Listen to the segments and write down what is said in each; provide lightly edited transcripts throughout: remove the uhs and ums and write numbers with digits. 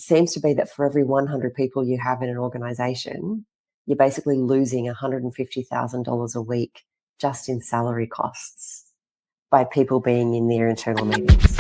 it seems to be that for every 100 people you have in an organization, you're basically losing $150,000 a week just in salary costs by people being in their internal meetings.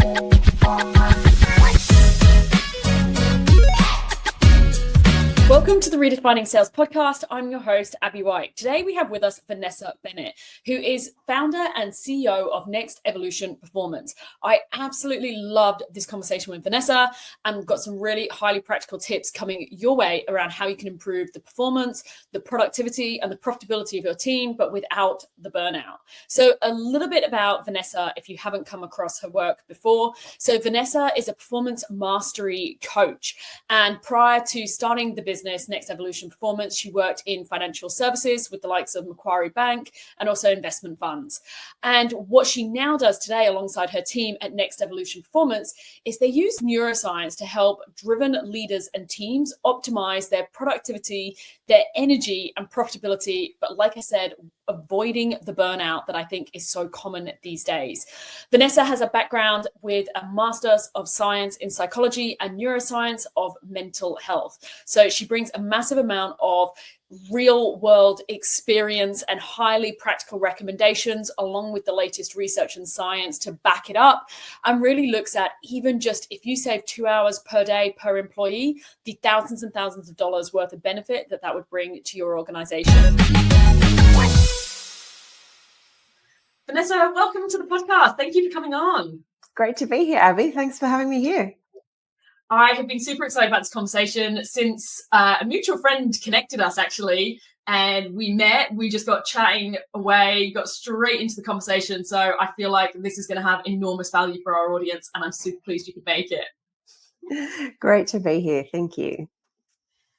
Welcome to the Redefining Sales podcast. I'm your host, Abbie White. Today we have with us Vanessa Bennett, who is founder and CEO of Next Evolution Performance. I absolutely loved this conversation with Vanessa and got some really highly practical tips coming your way around how you can improve the performance, the productivity, and the profitability of your team, but without the burnout. So a little bit about Vanessa, if you haven't come across her work before. So Vanessa is a performance mastery coach. And prior to starting the business, Next Evolution Performance, she worked in financial services with the likes of Macquarie Bank and also investment funds. And what she now does today alongside her team at Next Evolution Performance is they use neuroscience to help driven leaders and teams optimize their productivity, their energy and profitability. But like I said, avoiding the burnout that I think is so common these days. Vanessa has a background with a Master's of Science in Psychology and Neuroscience of Mental Health. So she brings a massive amount of real world experience and highly practical recommendations along with the latest research and science to back it up, and really looks at even just if you save 2 hours per day per employee, the thousands and thousands of dollars worth of benefit that would bring to your organization. Vanessa, welcome to the podcast. Thank you for coming on. Great to be here, Abbie. Thanks for having me here. I have been super excited about this conversation since a mutual friend connected us, actually, and we met. We just got chatting away, got straight into the conversation. So I feel like this is going to have enormous value for our audience, and I'm super pleased you could make it. Great to be here. Thank you.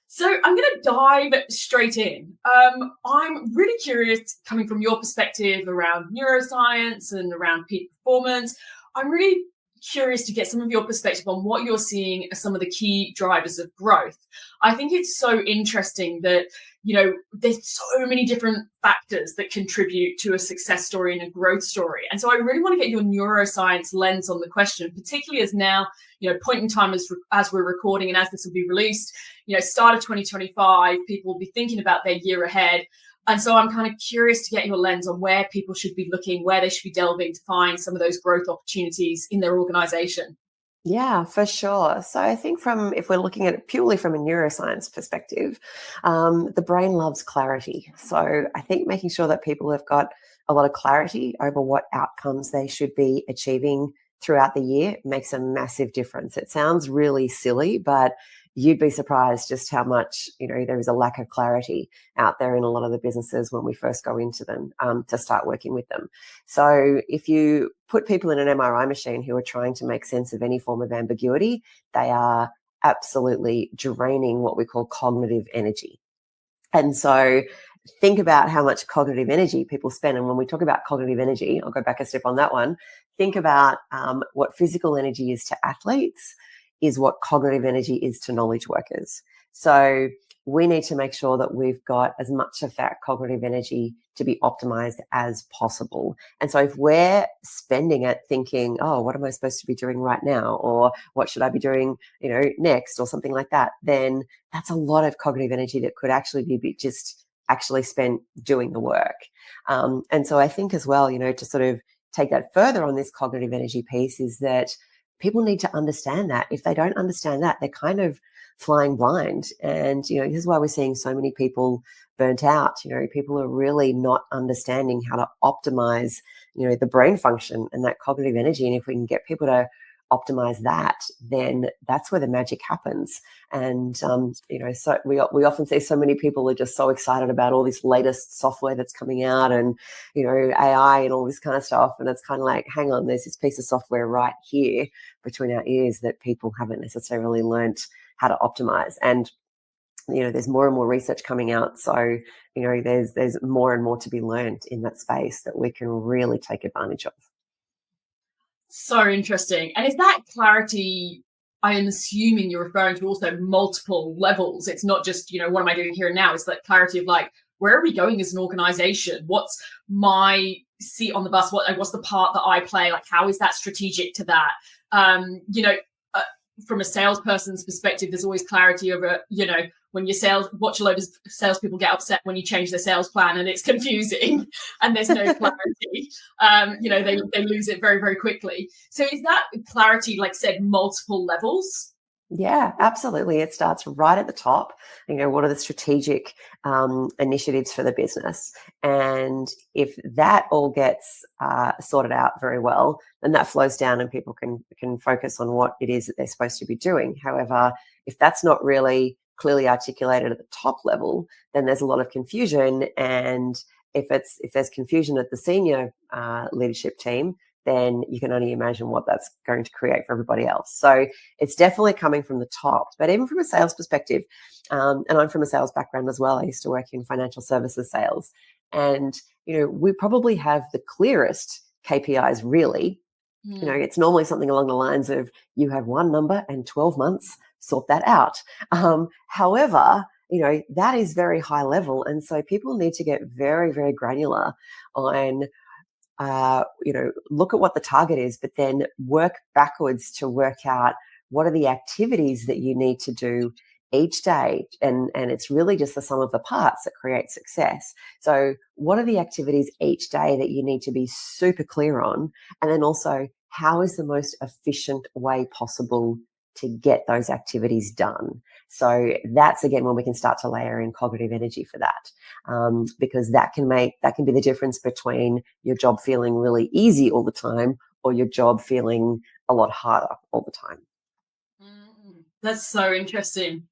So I'm going to dive straight in. I'm really curious, coming from your perspective around neuroscience and around peak performance, I'm really curious to get some of your perspective on what you're seeing as some of the key drivers of growth. I think it's so interesting that, you know, there's so many different factors that contribute to a success story and a growth story. And so I really want to get your neuroscience lens on the question, particularly as now, you know, point in time as we're recording and as this will be released, you know, start of 2025, people will be thinking about their year ahead. And so I'm kind of curious to get your lens on where people should be looking, where they should be delving to find some of those growth opportunities in their organization. Yeah, for sure. So I think if we're looking at it purely from a neuroscience perspective, the brain loves clarity. So I think making sure that people have got a lot of clarity over what outcomes they should be achieving throughout the year makes a massive difference. It sounds really silly, but you'd be surprised just how much, you know, there is a lack of clarity out there in a lot of the businesses when we first go into them to start working with them. So if you put people in an MRI machine who are trying to make sense of any form of ambiguity, they are absolutely draining what we call cognitive energy. And so think about how much cognitive energy people spend. And when we talk about cognitive energy, I'll go back a step on that one. Think about what physical energy is to athletes is what cognitive energy is to knowledge workers. So we need to make sure that we've got as much of that cognitive energy to be optimized as possible. And so if we're spending it thinking, oh, what am I supposed to be doing right now? Or what should I be doing, you know, next or something like that, then that's a lot of cognitive energy that could actually be just actually spent doing the work. And so I think as well, you know, to sort of take that further on this cognitive energy piece is that people need to understand that. If they don't understand that, they're kind of flying blind. And, you know, this is why we're seeing so many people burnt out. You know, people are really not understanding how to optimize, you know, the brain function and that cognitive energy. And if we can get people to optimize that, then that's where the magic happens. And, you know, so we often see so many people are just so excited about all this latest software that's coming out and, you know, AI and all this kind of stuff. And it's kind of like, hang on, there's this piece of software right here between our ears that people haven't necessarily learnt how to optimize. And, you know, there's more and more research coming out. So, you know, there's more and more to be learned in that space that we can really take advantage of. So interesting. And is that clarity, I am assuming you're referring to also multiple levels. It's not just, you know, what am I doing here and now? It's that clarity of like, where are we going as an organization? What's my seat on the bus? What's the part that I play? Like, how is that strategic to that? You know, from a salesperson's perspective, there's always clarity over, when your watch a load of salespeople get upset when you change their sales plan and it's confusing and there's no clarity. They lose it very, very quickly. So is that clarity, like said, multiple levels? Yeah, absolutely. It starts right at the top. What are the strategic initiatives for the business? And if that all gets sorted out very well, then that flows down and people can focus on what it is that they're supposed to be doing. However, if that's not really clearly articulated at the top level, then there's a lot of confusion. And if there's confusion at the senior leadership team, then you can only imagine what that's going to create for everybody else. So it's definitely coming from the top. But even from a sales perspective, and I'm from a sales background as well, I used to work in financial services sales. And, we probably have the clearest KPIs, really. It's normally something along the lines of you have one number and 12 months, sort that out. However, that is very high level. And so people need to get very, very granular on look at what the target is, but then work backwards to work out what are the activities that you need to do each day. And it's really just the sum of the parts that create success. So what are the activities each day that you need to be super clear on? And then also, how is the most efficient way possible to get those activities done? So that's, again, when we can start to layer in cognitive energy for that, because that can be the difference between your job feeling really easy all the time or your job feeling a lot harder all the time. That's so interesting.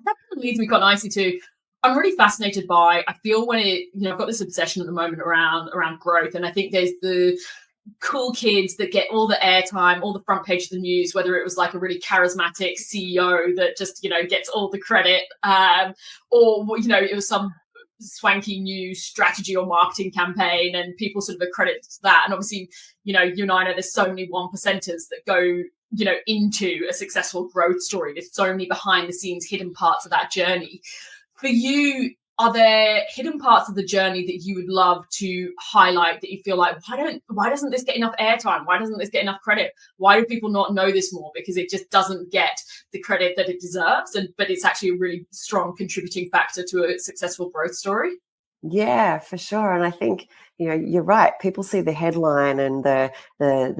That kind of leads me quite nicely to, I'm really fascinated by, I feel when I've got this obsession at the moment around growth, and I think there's the cool kids that get all the airtime, all the front page of the news, whether it was like a really charismatic CEO that just, gets all the credit, or, it was some swanky new strategy or marketing campaign and people sort of accredit that. And obviously, you and I know there's so many 1%ers that go, into a successful growth story. There's so many behind the scenes hidden parts of that journey. For you, are there hidden parts of the journey that you would love to highlight that you feel like, why doesn't this get enough airtime? Why doesn't this get enough credit? Why do people not know this more? Because it just doesn't get the credit that it deserves, but it's actually a really strong contributing factor to a successful growth story. Yeah, for sure. And I think, you're right. People see the headline and the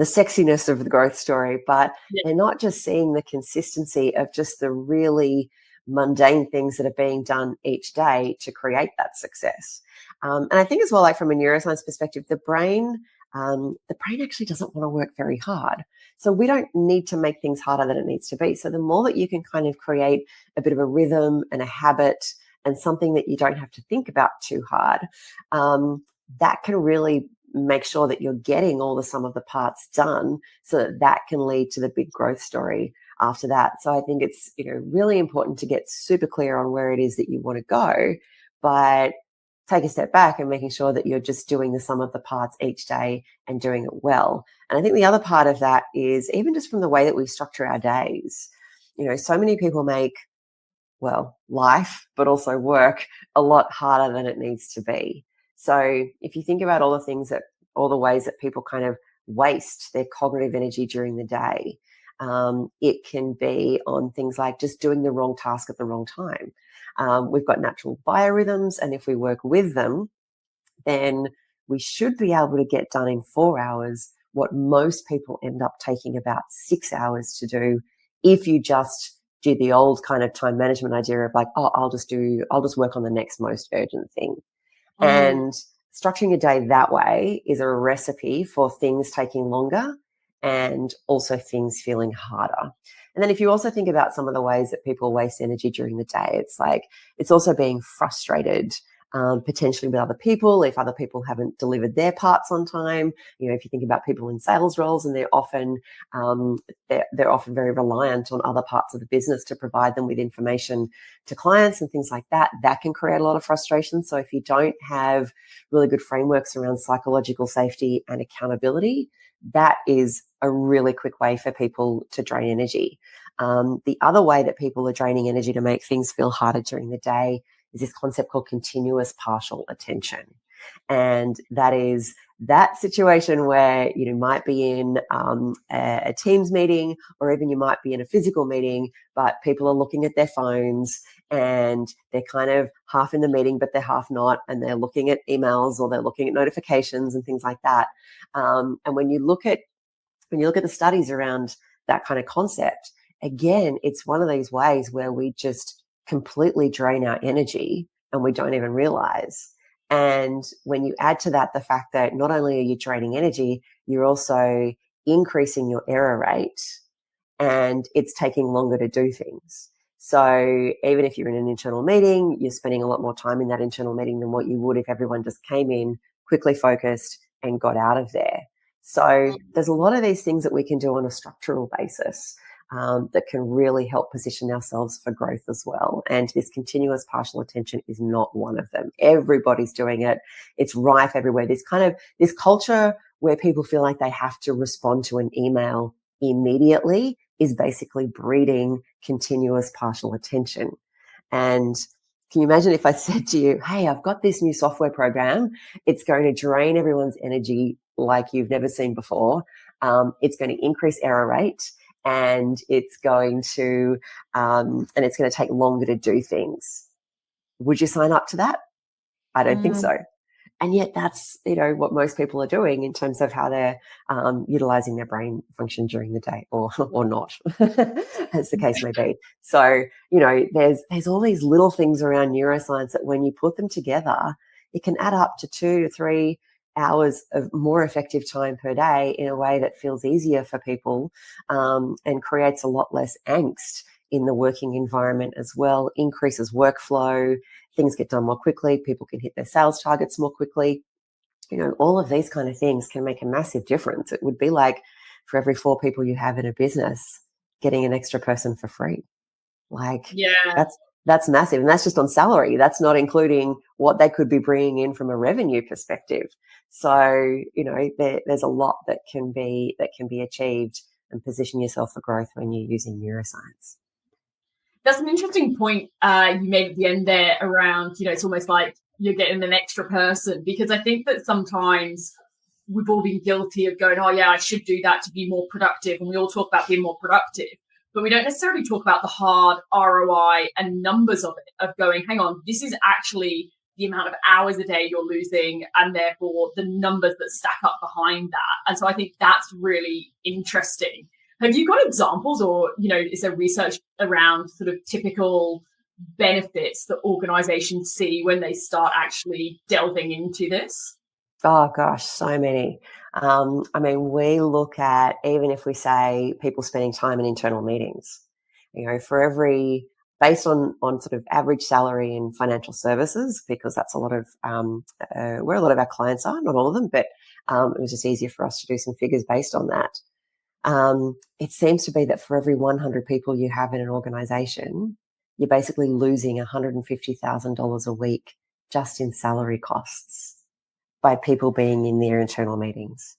sexiness of the growth story, but they're not just seeing the consistency of just the really mundane things that are being done each day to create that success. And I think as well, like from a neuroscience perspective, the brain actually doesn't want to work very hard. So we don't need to make things harder than it needs to be. So the more that you can kind of create a bit of a rhythm and a habit and something that you don't have to think about too hard, that can really make sure that you're getting all the sum of the parts done so that can lead to the big growth story after that. So I think it's, really important to get super clear on where it is that you want to go, but take a step back and making sure that you're just doing the sum of the parts each day and doing it well. And I think the other part of that is even just from the way that we structure our days. So many people make, life, but also work a lot harder than it needs to be. So if you think about all the ways that people kind of waste their cognitive energy during the day, it can be on things like just doing the wrong task at the wrong time. We've got natural biorhythms, and if we work with them, then we should be able to get done in 4 hours what most people end up taking about 6 hours to do if you just do the old kind of time management idea of like, I'll just work on the next most urgent thing. And structuring a day that way is a recipe for things taking longer and also things feeling harder. And then if you also think about some of the ways that people waste energy during the day, it's like, it's also being frustrated potentially with other people if other people haven't delivered their parts on time. If you think about people in sales roles, and they're often very reliant on other parts of the business to provide them with information to clients and things like that, that can create a lot of frustration. So if you don't have really good frameworks around psychological safety and accountability, that is a really quick way for people to drain energy. The other way that people are draining energy to make things feel harder during the day is this concept called continuous partial attention. And that is that situation where you might be in a Teams meeting, or even you might be in a physical meeting, but people are looking at their phones and they're kind of half in the meeting, but they're half not, and they're looking at emails or they're looking at notifications and things like that. And when you look at the studies around that kind of concept, again, it's one of these ways where we just completely drain our energy and we don't even realize. And when you add to that the fact that not only are you draining energy, you're also increasing your error rate, and it's taking longer to do things. So even if you're in an internal meeting, you're spending a lot more time in that internal meeting than what you would if everyone just came in, quickly focused, and got out of there. So there's a lot of these things that we can do on a structural basis that can really help position ourselves for growth as well. And this continuous partial attention is not one of them. Everybody's doing it. It's rife everywhere. This culture where people feel like they have to respond to an email immediately is basically breeding continuous partial attention. And can you imagine if I said to you, hey, I've got this new software program. It's going to drain everyone's energy like you've never seen before. It's going to increase error rate, and it's going to take longer to do things. Would you sign up to that? I don't think so. And yet that's, what most people are doing in terms of how they're utilizing their brain function during the day, or not, as the case may be. So, there's all these little things around neuroscience that when you put them together, it can add up to 2 to 3 hours of more effective time per day in a way that feels easier for people, and creates a lot less angst in the working environment as well, increases workflow, things get done more quickly, people can hit their sales targets more quickly. All of these kind of things can make a massive difference. It would be like for every 4 people you have in a business, getting an extra person for free. That's massive. And that's just on salary. That's not including what they could be bringing in from a revenue perspective. So, there's a lot that can be achieved and position yourself for growth when you're using neuroscience. That's an interesting point you made at the end there around, it's almost like you're getting an extra person, because I think that sometimes we've all been guilty of going, oh yeah, I should do that to be more productive. And we all talk about being more productive, but we don't necessarily talk about the hard ROI and numbers of it, of going, hang on, this is actually the amount of hours a day you're losing, and therefore the numbers that stack up behind that. And so I think that's really interesting. Have you got examples, or, is there research around sort of typical benefits that organizations see when they start actually delving into this? Oh gosh, so many. We look at, even if we say people spending time in internal meetings, for every, based on sort of average salary in financial services, because that's a lot of where a lot of our clients are, not all of them, but it was just easier for us to do some figures based on that. It seems to be that for every 100 people you have in an organization, you're basically losing $150,000 a week just in salary costs by people being in their internal meetings.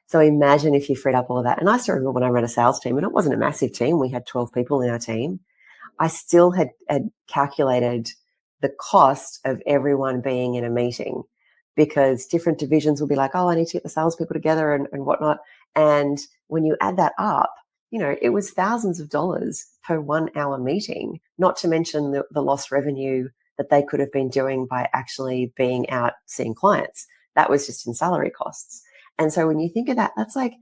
So imagine if you freed up all of that. And I still remember when I ran a sales team, and it wasn't a massive team. We had 12 people in our team. I still had calculated the cost of everyone being in a meeting, because different divisions will be like, oh, I need to get the salespeople together and whatnot. And when you add that up, it was thousands of dollars per 1 hour meeting, not to mention the lost revenue that they could have been doing by actually being out seeing clients. That was just in salary costs. And so when you think of that, that's like,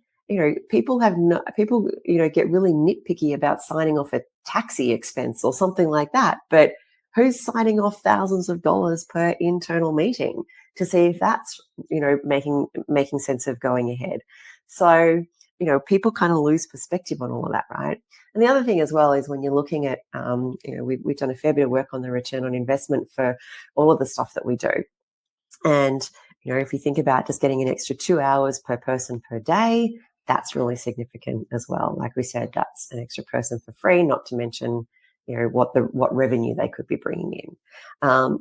people get really nitpicky about signing off a taxi expense or something like that. But who's signing off thousands of dollars per internal meeting to see if that's, making sense of going ahead? So, people kind of lose perspective on all of that, right? And the other thing as well is when you're looking at, we've done a fair bit of work on the return on investment for all of the stuff that we do. And, if you think about just getting an extra 2 hours per person per day, that's really significant as well. Like we said, that's an extra person for free, not to mention, what revenue they could be bringing in.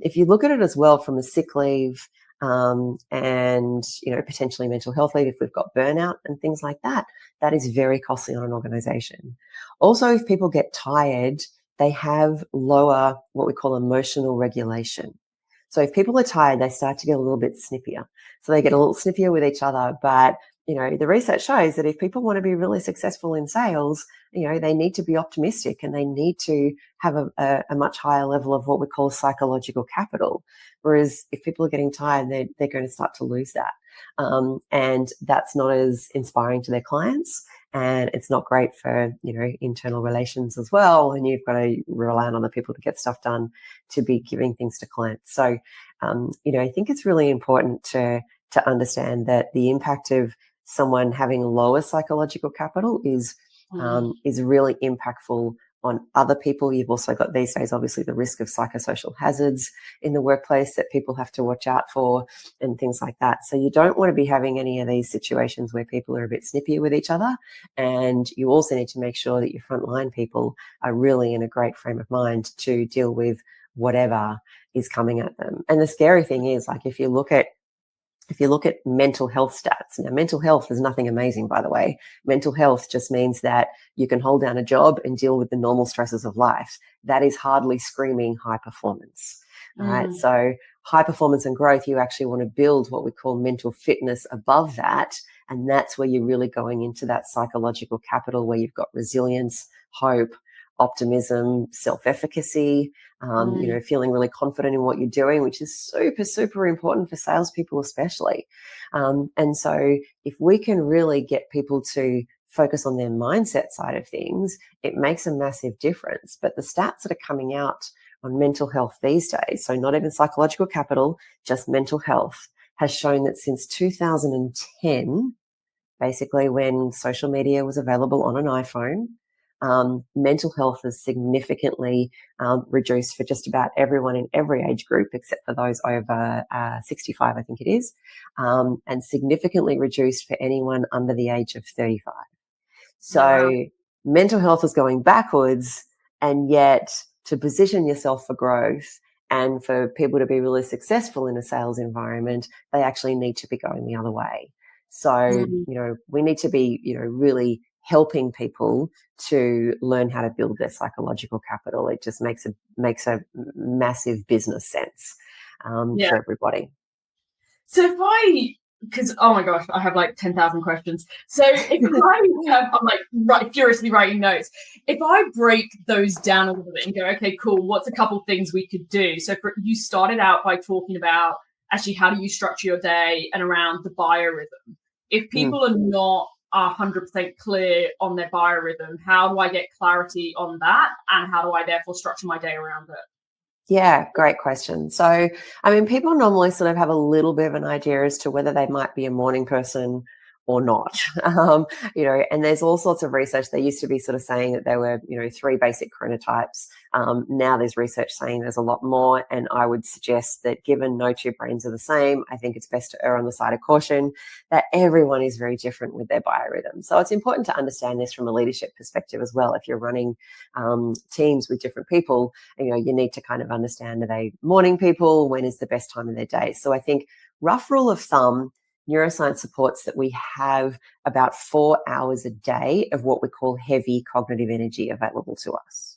If you look at it as well from a sick leave, and, potentially mental health leave, if we've got burnout and things like that, that is very costly on an organization. Also, if people get tired, they have lower, what we call emotional regulation. So if people are tired, they start to get a little bit snippier. So they get a little snippier with each other. But, the research shows that if people want to be really successful in sales, they need to be optimistic and they need to have a much higher level of what we call psychological capital. Whereas if people are getting tired, they're going to start to lose that. And that's not as inspiring to their clients. And it's not great for, internal relations as well. And you've got to rely on other people to get stuff done, to be giving things to clients. So, I think it's really important to understand that the impact of someone having lower psychological capital is really impactful on other people. You've also got these days, obviously, the risk of psychosocial hazards in the workplace that people have to watch out for and things like that. So you don't want to be having any of these situations where people are a bit snippy with each other. And you also need to make sure that your frontline people are really in a great frame of mind to deal with whatever is coming at them. And the scary thing is, like, if you look at mental health stats, now mental health is nothing amazing, by the way. Mental health just means that you can hold down a job and deal with the normal stresses of life. That is hardly screaming high performance. Right? So high performance and growth, you actually want to build what we call mental fitness above that. And that's where you're really going into that psychological capital, where you've got resilience, hope, optimism, self-efficacy, feeling really confident in what you're doing, which is super, super important for salespeople especially. And so if we can really get people to focus on their mindset side of things, it makes a massive difference. But the stats that are coming out on mental health these days, so not even psychological capital, just mental health, has shown that since 2010, basically when social media was available on an iPhone, mental health has significantly reduced for just about everyone in every age group, except for those over 65, I think it is, and significantly reduced for anyone under the age of 35. So mental health is going backwards, and yet to position yourself for growth and for people to be really successful in a sales environment, they actually need to be going the other way. So, we need to be, really helping people to learn how to build their psychological capital. It just makes a massive business sense for everybody. So because oh my gosh, I have like 10,000 questions. So I'm like furiously writing notes. If I break those down a little bit and go, okay, cool, what's a couple things we could do? So you started out by talking about actually how do you structure your day and around the biorhythm. If people are not 100% clear on their biorhythm, how do I get clarity on that? And how do I therefore structure my day around it? Yeah, great question. So, people normally sort of have a little bit of an idea as to whether they might be a morning person or not. And there's all sorts of research. They used to be sort of saying that there were, 3 basic chronotypes. Now there's research saying there's a lot more. And I would suggest that given no 2 brains are the same, I think it's best to err on the side of caution, that everyone is very different with their biorhythm. So it's important to understand this from a leadership perspective as well. If you're running teams with different people, you need to kind of understand, are they morning people? When is the best time of their day? So I think rough rule of thumb, neuroscience supports that we have about 4 hours a day of what we call heavy cognitive energy available to us.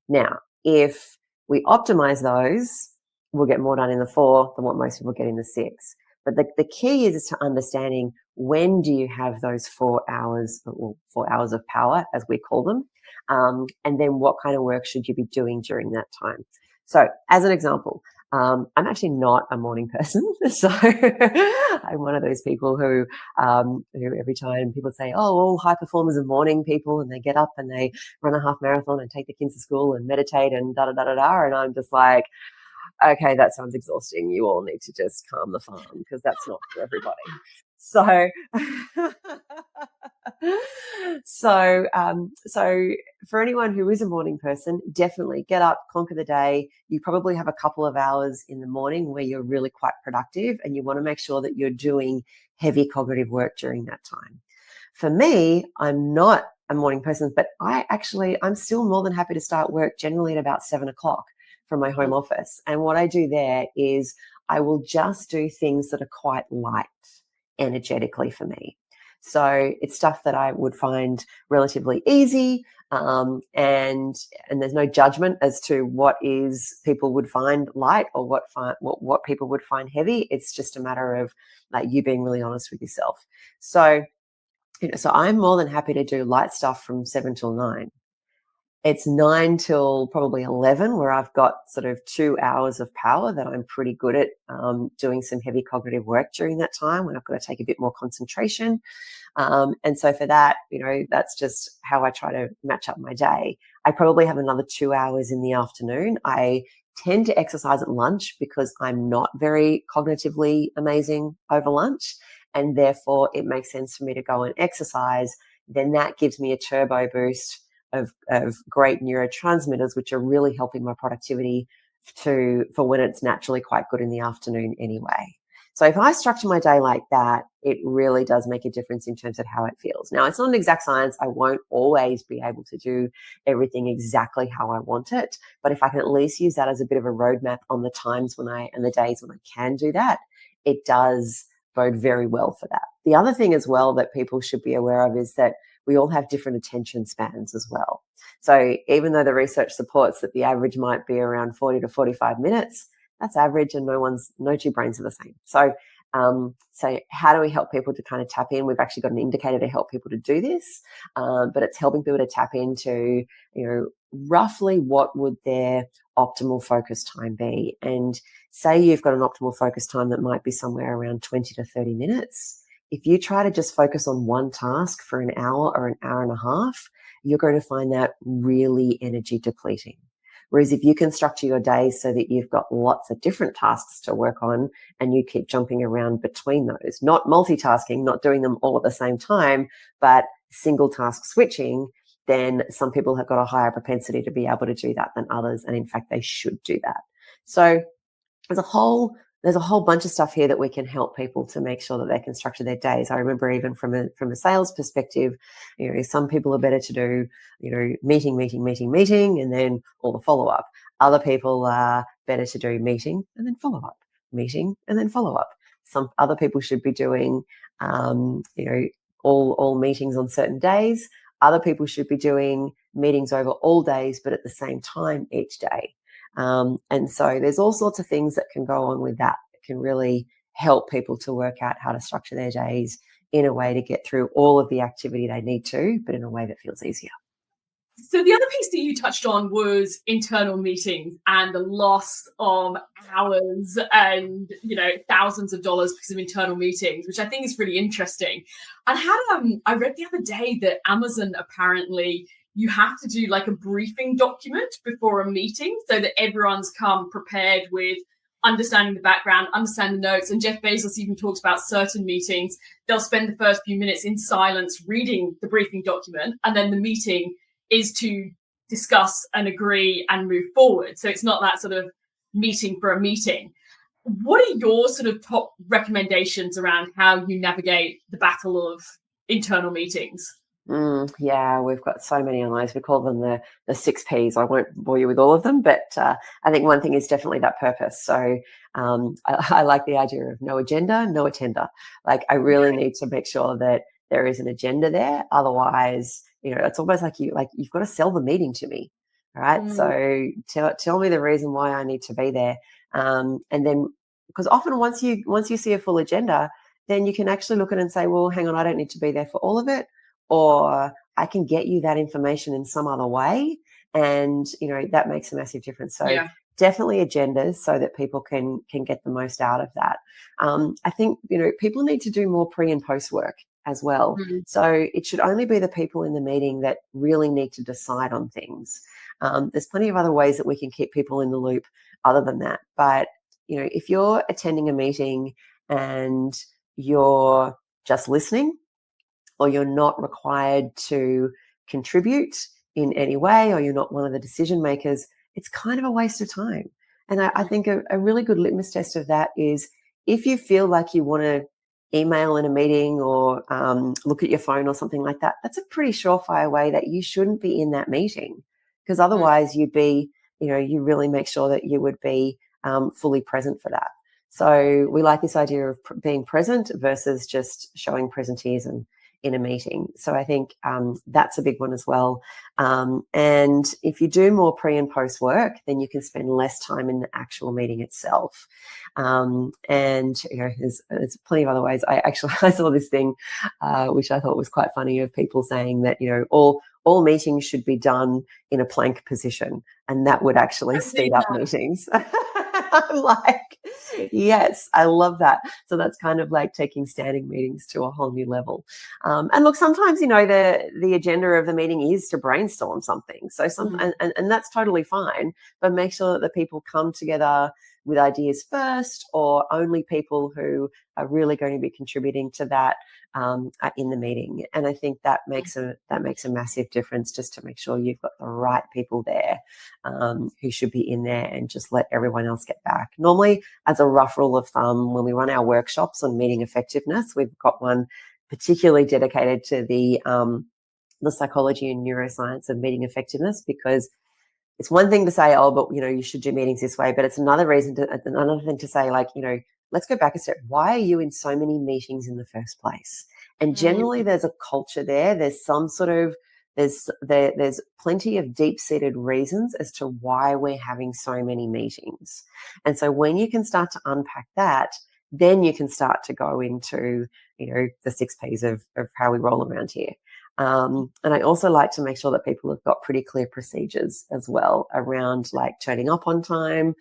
Now, if we optimize those, we'll get more done in the 4 than what most people get in the 6. But the key is to understanding, when do you have those 4 hours, or 4 hours of power, as we call them, and then what kind of work should you be doing during that time? So as an example, I'm actually not a morning person. So I'm one of those people who every time people say, oh, all high performers are morning people, and they get up and they run a half marathon and take the kids to school and meditate and da-da-da-da-da. And I'm just like, okay, that sounds exhausting. You all need to just calm the farm, because that's not for everybody. So, so for anyone who is a morning person, definitely get up, conquer the day. You probably have a couple of hours in the morning where you're really quite productive, and you want to make sure that you're doing heavy cognitive work during that time. For me, I'm not a morning person, but I'm still more than happy to start work generally at about 7 o'clock from my home office. And what I do there is I will just do things that are quite light energetically for me. So it's stuff that I would find relatively easy, and there's no judgment as to what is people would find light or what people would find heavy. It's just a matter of like you being really honest with yourself. So so I'm more than happy to do light stuff from 7 till 9. It's 9 till probably 11 where I've got sort of 2 hours of power that I'm pretty good at doing some heavy cognitive work during that time when I've got to take a bit more concentration. And so for that, that's just how I try to match up my day. I probably have another 2 hours in the afternoon. I tend to exercise at lunch because I'm not very cognitively amazing over lunch. And therefore, it makes sense for me to go and exercise. Then that gives me a turbo boost of great neurotransmitters, which are really helping my productivity for when it's naturally quite good in the afternoon anyway. So if I structure my day like that, it really does make a difference in terms of how it feels. Now, it's not an exact science. I won't always be able to do everything exactly how I want it. But if I can at least use that as a bit of a roadmap on the times and the days when I can do that, it does bode very well for that. The other thing as well that people should be aware of is that we all have different attention spans as well. So even though the research supports that the average might be around 40 to 45 minutes, that's average and no two brains are the same. So how do we help people to kind of tap in? We've actually got an indicator to help people to do this, but it's helping people to tap into, roughly what would their optimal focus time be. And say you've got an optimal focus time that might be somewhere around 20 to 30 minutes. If you try to just focus on one task for an hour or an hour and a half, you're going to find that really energy depleting. Whereas if you can structure your days so that you've got lots of different tasks to work on and you keep jumping around between those, not multitasking, not doing them all at the same time, but single task switching, then some people have got a higher propensity to be able to do that than others. And in fact, they should do that. So there's a whole bunch of stuff here that we can help people to make sure that they can structure their days. I remember even from a sales perspective, some people are better to do, meeting, and then all the follow-up. Other people are better to do meeting and then follow-up, meeting and then follow-up. Some other people should be doing, all meetings on certain days. Other people should be doing meetings over all days, but at the same time each day. And so there's all sorts of things that can go on with that can really help people to work out how to structure their days in a way to get through all of the activity they need to, but in a way that feels easier. So the other piece that you touched on was internal meetings and the loss of hours and, thousands of dollars because of internal meetings, which I think is really interesting. And I read the other day that Amazon apparently you have to do like a briefing document before a meeting so that everyone's come prepared with understanding the background, understanding the notes. And Jeff Bezos even talks about certain meetings. They'll spend the first few minutes in silence reading the briefing document, and then the meeting is to discuss and agree and move forward. So it's not that sort of meeting for a meeting. What are your sort of top recommendations around how you navigate the battle of internal meetings? Yeah, we've got so many on those. We call them the 6 Ps. I won't bore you with all of them, but I think one thing is definitely that purpose. So I like the idea of no agenda, no attender. Like I really need to make sure that there is an agenda there. Otherwise, it's almost like you've got to sell the meeting to me. All right. So tell me the reason why I need to be there. And then because often once you see a full agenda, then you can actually look at it and say, well, hang on, I don't need to be there for all of it. Or I can get you that information in some other way. And, that makes a massive difference. So definitely agendas so that people can get the most out of that. I think, people need to do more pre and post work as well. So it should only be the people in the meeting that really need to decide on things. There's plenty of other ways that we can keep people in the loop other than that. But, if you're attending a meeting and you're just listening, or you're not required to contribute in any way, or you're not one of the decision makers, it's kind of a waste of time. And I think a really good litmus test of that is if you feel like you want to email in a meeting or look at your phone or something like that, that's a pretty surefire way that you shouldn't be in that meeting, because otherwise you'd be, you really make sure that you would be fully present for that. So we like this idea of being present versus just showing presenteeism in a meeting. So I think that's a big one as well. And if you do more pre and post work, then you can spend less time in the actual meeting itself. And there's plenty of other ways. I saw this thing which I thought was quite funny, of people saying that all meetings should be done in a plank position, and that would actually speed up meetings. I'm like, yes, I love that. So that's kind of like taking standing meetings to a whole new level. And look, sometimes, the agenda of the meeting is to brainstorm something. So and that's totally fine, but make sure that the people come together with ideas first, or only people who are really going to be contributing to that are in the meeting. And I think that makes a massive difference, just to make sure you've got the right people there who should be in there, and just let everyone else get back. Normally, as a rough rule of thumb, when we run our workshops on meeting effectiveness, we've got one particularly dedicated to the psychology and neuroscience of meeting effectiveness, because it's one thing to say, oh, but you should do meetings this way, but it's another thing to say, like, let's go back a step. Why are you in so many meetings in the first place? And generally, there's a culture there. There's some sort of there's plenty of deep-seated reasons as to why we're having so many meetings. And so when you can start to unpack that, then you can start to go into the 6 Ps of how we roll around here. And I also like to make sure that people have got pretty clear procedures as well around, like, turning up on time.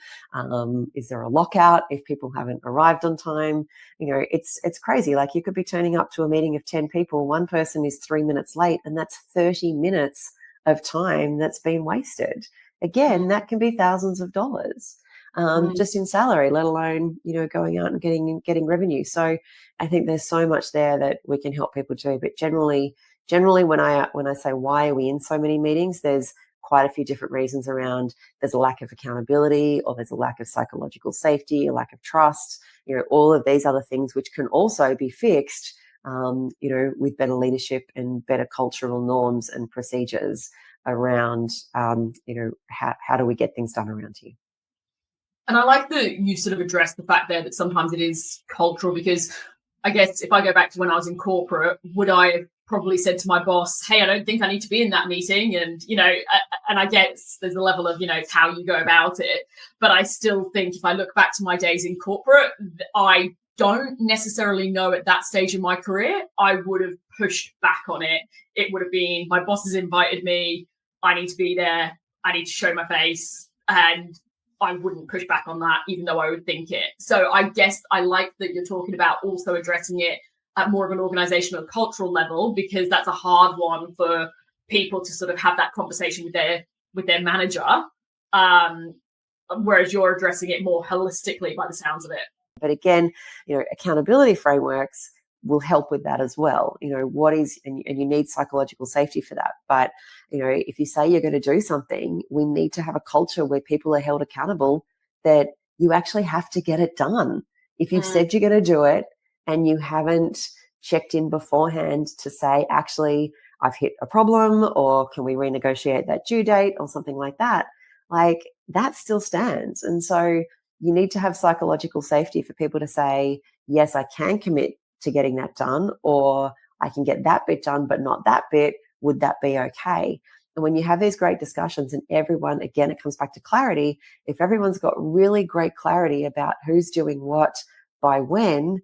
Is there a lockout if people haven't arrived on time? It's crazy. Like, you could be turning up to a meeting of 10 people. One person is 3 minutes late, and that's 30 minutes of time that's been wasted. Again, that can be thousands of dollars just in salary, let alone, going out and getting revenue. So I think there's so much there that we can help people do. But generally, when I say, why are we in so many meetings, there's quite a few different reasons around. There's a lack of accountability, or there's a lack of psychological safety, a lack of trust, all of these other things, which can also be fixed, with better leadership and better cultural norms and procedures around, how do we get things done around here. And I like that you sort of addressed the fact there that sometimes it is cultural, because I guess if I go back to when I was in corporate, would I have probably said to my boss, hey, I don't think I need to be in that meeting? And, and I guess there's a level of, it's how you go about it. But I still think, if I look back to my days in corporate, I don't necessarily know at that stage in my career, I would have pushed back on it. It would have been, my boss has invited me, I need to be there, I need to show my face, and I wouldn't push back on that, even though I would think it. So I guess I like that you're talking about also addressing it at more of an organizational cultural level, because that's a hard one for people to sort of have that conversation with their manager, whereas you're addressing it more holistically by the sounds of it. But again, accountability frameworks will help with that as well. And you need psychological safety for that. But, if you say you're going to do something, we need to have a culture where people are held accountable, that you actually have to get it done. If you've said you're going to do it and you haven't checked in beforehand to say, actually, I've hit a problem, or can we renegotiate that due date or something like that, like, that still stands. And so you need to have psychological safety for people to say, yes, I can commit to getting that done, or I can get that bit done, but not that bit. Would that be okay? And when you have these great discussions, and everyone, again, it comes back to clarity. If everyone's got really great clarity about who's doing what by when,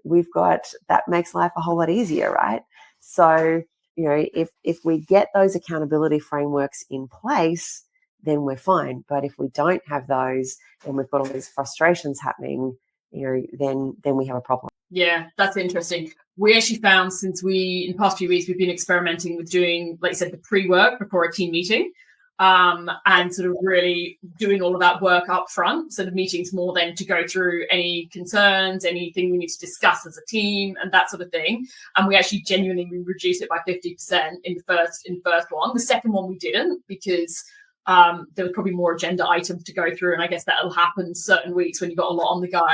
we've got, that makes life a whole lot easier, right? So, if we get those accountability frameworks in place, then we're fine. But if we don't have those, and we've got all these frustrations happening, then we have a problem. Yeah, that's interesting. We actually found, in the past few weeks, we've been experimenting with doing, like you said, the pre-work before a team meeting, and sort of really doing all of that work up front. So the meeting's more then to go through any concerns, anything we need to discuss as a team, and that sort of thing. And we actually genuinely reduced it by 50% in the first one. The second one we didn't, because there was probably more agenda items to go through, and I guess that'll happen certain weeks when you've got a lot on the go.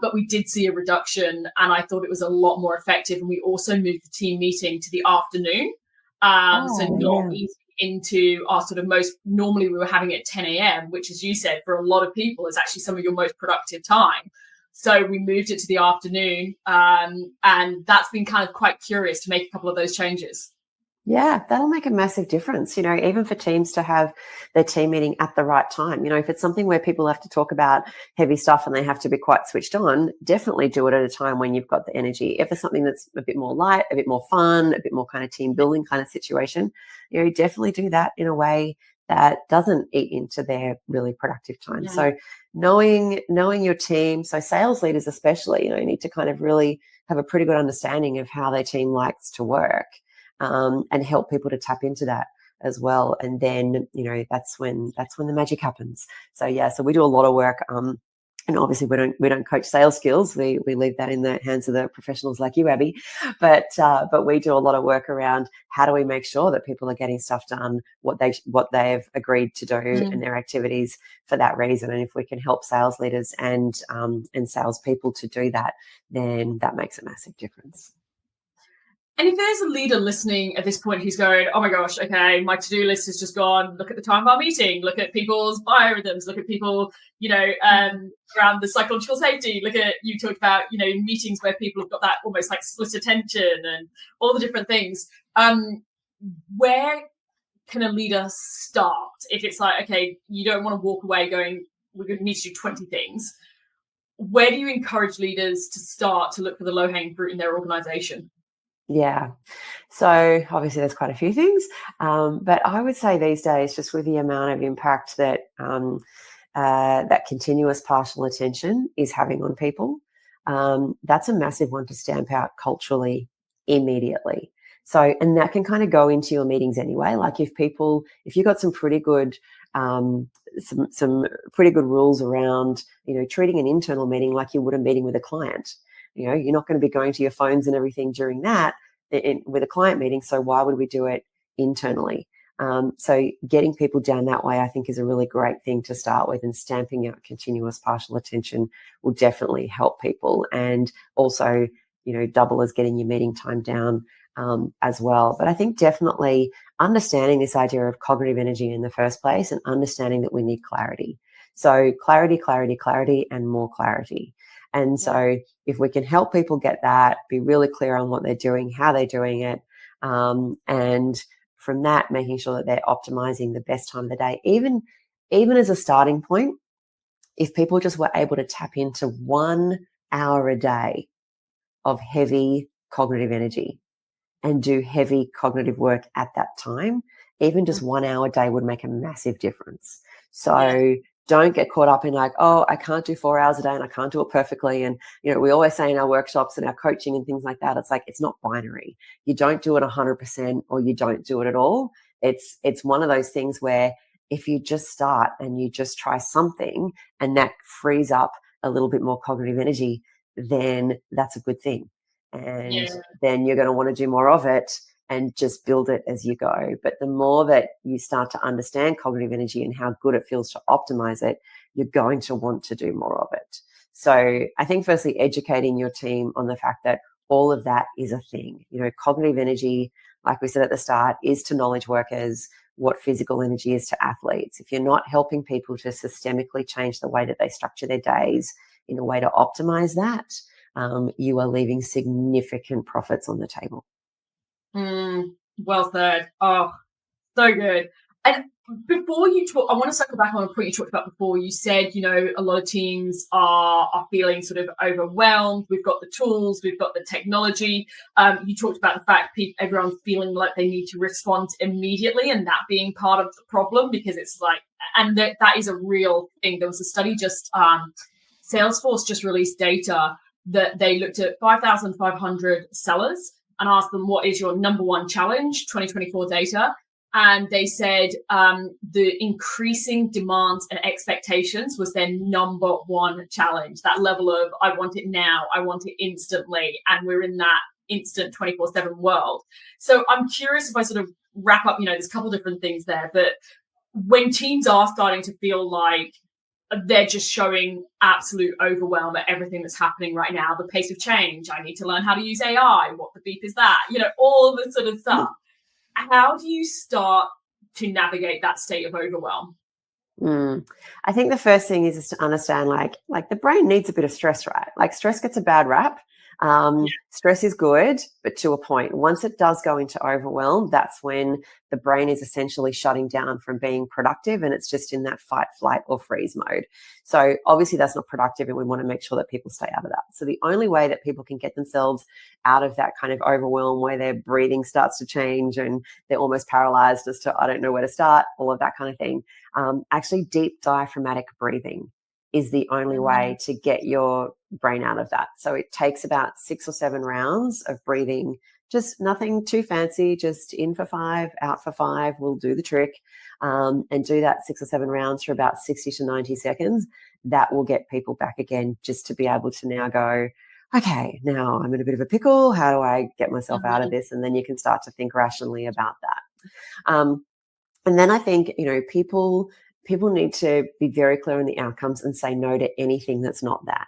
But we did see a reduction, and I thought it was a lot more effective. And we also moved the team meeting to the afternoon. Into our sort of normally we were having it at 10 a.m., which, as you said, for a lot of people is actually some of your most productive time. So we moved it to the afternoon. And that's been kind of quite curious to make a couple of those changes. Yeah, that'll make a massive difference, even for teams to have their team meeting at the right time. If it's something where people have to talk about heavy stuff and they have to be quite switched on, definitely do it at a time when you've got the energy. If it's something that's a bit more light, a bit more fun, a bit more kind of team building kind of situation, definitely do that in a way that doesn't eat into their really productive time. Yeah. So knowing your team, so sales leaders especially, need to kind of really have a pretty good understanding of how their team likes to work. And help people to tap into that as well. And then, that's when the magic happens. So yeah, so we do a lot of work. And obviously we don't coach sales skills. We leave that in the hands of the professionals like you, Abbie. But we do a lot of work around how do we make sure that people are getting stuff done, what they've agreed to do in their activities for that reason. And if we can help sales leaders and salespeople to do that, then that makes a massive difference. And if there's a leader listening at this point who's going, oh my gosh, okay, my to-do list has just gone, look at the time of our meeting, look at people's biorhythms, look at people, around the psychological safety, look at, you talked about, meetings where people have got that almost like split attention and all the different things. Where can a leader start? If it's like, okay, you don't want to walk away going, we're going to need to do 20 things. Where do you encourage leaders to start to look for the low-hanging fruit in their organization? Yeah. So obviously there's quite a few things, but I would say these days, just with the amount of impact that that continuous partial attention is having on people, that's a massive one to stamp out culturally immediately. So, and that can kind of go into your meetings anyway. Like if you've got some pretty good, some pretty good rules around, treating an internal meeting like you would a meeting with a client. You're not going to be going to your phones and everything during that with a client meeting. So why would we do it internally? So getting people down that way, I think, is a really great thing to start with, and stamping out continuous partial attention will definitely help people, and also, double as getting your meeting time down as well. But I think definitely understanding this idea of cognitive energy in the first place, and understanding that we need clarity. So clarity, and more clarity. And so if we can help people get that, be really clear on what they're doing, how they're doing it, and from that, making sure that they're optimizing the best time of the day, even as a starting point, if people just were able to tap into 1 hour a day of heavy cognitive energy and do heavy cognitive work at that time, even just 1 hour a day would make a massive difference. So don't get caught up in like, oh, I can't do 4 hours a day and I can't do it perfectly. And, we always say in our workshops and our coaching and things like that, it's like, it's not binary. You don't do it 100% or you don't do it at all. It's one of those things where if you just start and you just try something and that frees up a little bit more cognitive energy, then that's a good thing. And then you're going to want to do more of it and just build it as you go. But the more that you start to understand cognitive energy and how good it feels to optimize it, you're going to want to do more of it. So I think firstly, educating your team on the fact that all of that is a thing. Cognitive energy, like we said at the start, is to knowledge workers what physical energy is to athletes. If you're not helping people to systemically change the way that they structure their days in a way to optimize that, you are leaving significant profits on the table. Well said. Oh, so good. And before you talk, I want to circle back on a point you talked about before. You said, a lot of teams are feeling sort of overwhelmed. We've got the tools, we've got the technology. You talked about the fact everyone's feeling like they need to respond immediately, and that being part of the problem, because it's like, and that is a real thing. There was a study Salesforce just released data that they looked at 5,500 sellers and asked them, what is your number one challenge, 2024 data? And they said the increasing demands and expectations was their number one challenge. That level of, I want it now, I want it instantly. And we're in that instant 24/7 world. So I'm curious if I sort of wrap up, there's a couple different things there, but when teams are starting to feel like they're just showing absolute overwhelm at everything that's happening right now, the pace of change, I need to learn how to use AI, what the beep is that, all this sort of stuff. How do you start to navigate that state of overwhelm? I think the first thing is to understand like the brain needs a bit of stress, right? Like stress gets a bad rap. Stress is good, but to a point. Once it does go into overwhelm, that's when the brain is essentially shutting down from being productive, and it's just in that fight, flight, or freeze mode. So obviously that's not productive, and we want to make sure that people stay out of that. So the only way that people can get themselves out of that kind of overwhelm where their breathing starts to change and they're almost paralyzed as to, I don't know where to start, all of that kind of thing. Actually, deep diaphragmatic breathing is the only way to get your brain out of that. So it takes about 6 or 7 rounds of breathing, just nothing too fancy, just in for 5, out for 5 will do the trick, and do that 6 or 7 rounds for about 60 to 90 seconds. That will get people back again, just to be able to now go, okay, now I'm in a bit of a pickle. How do I get myself out of this? And then you can start to think rationally about that. And then I think, people need to be very clear on the outcomes and say no to anything that's not that.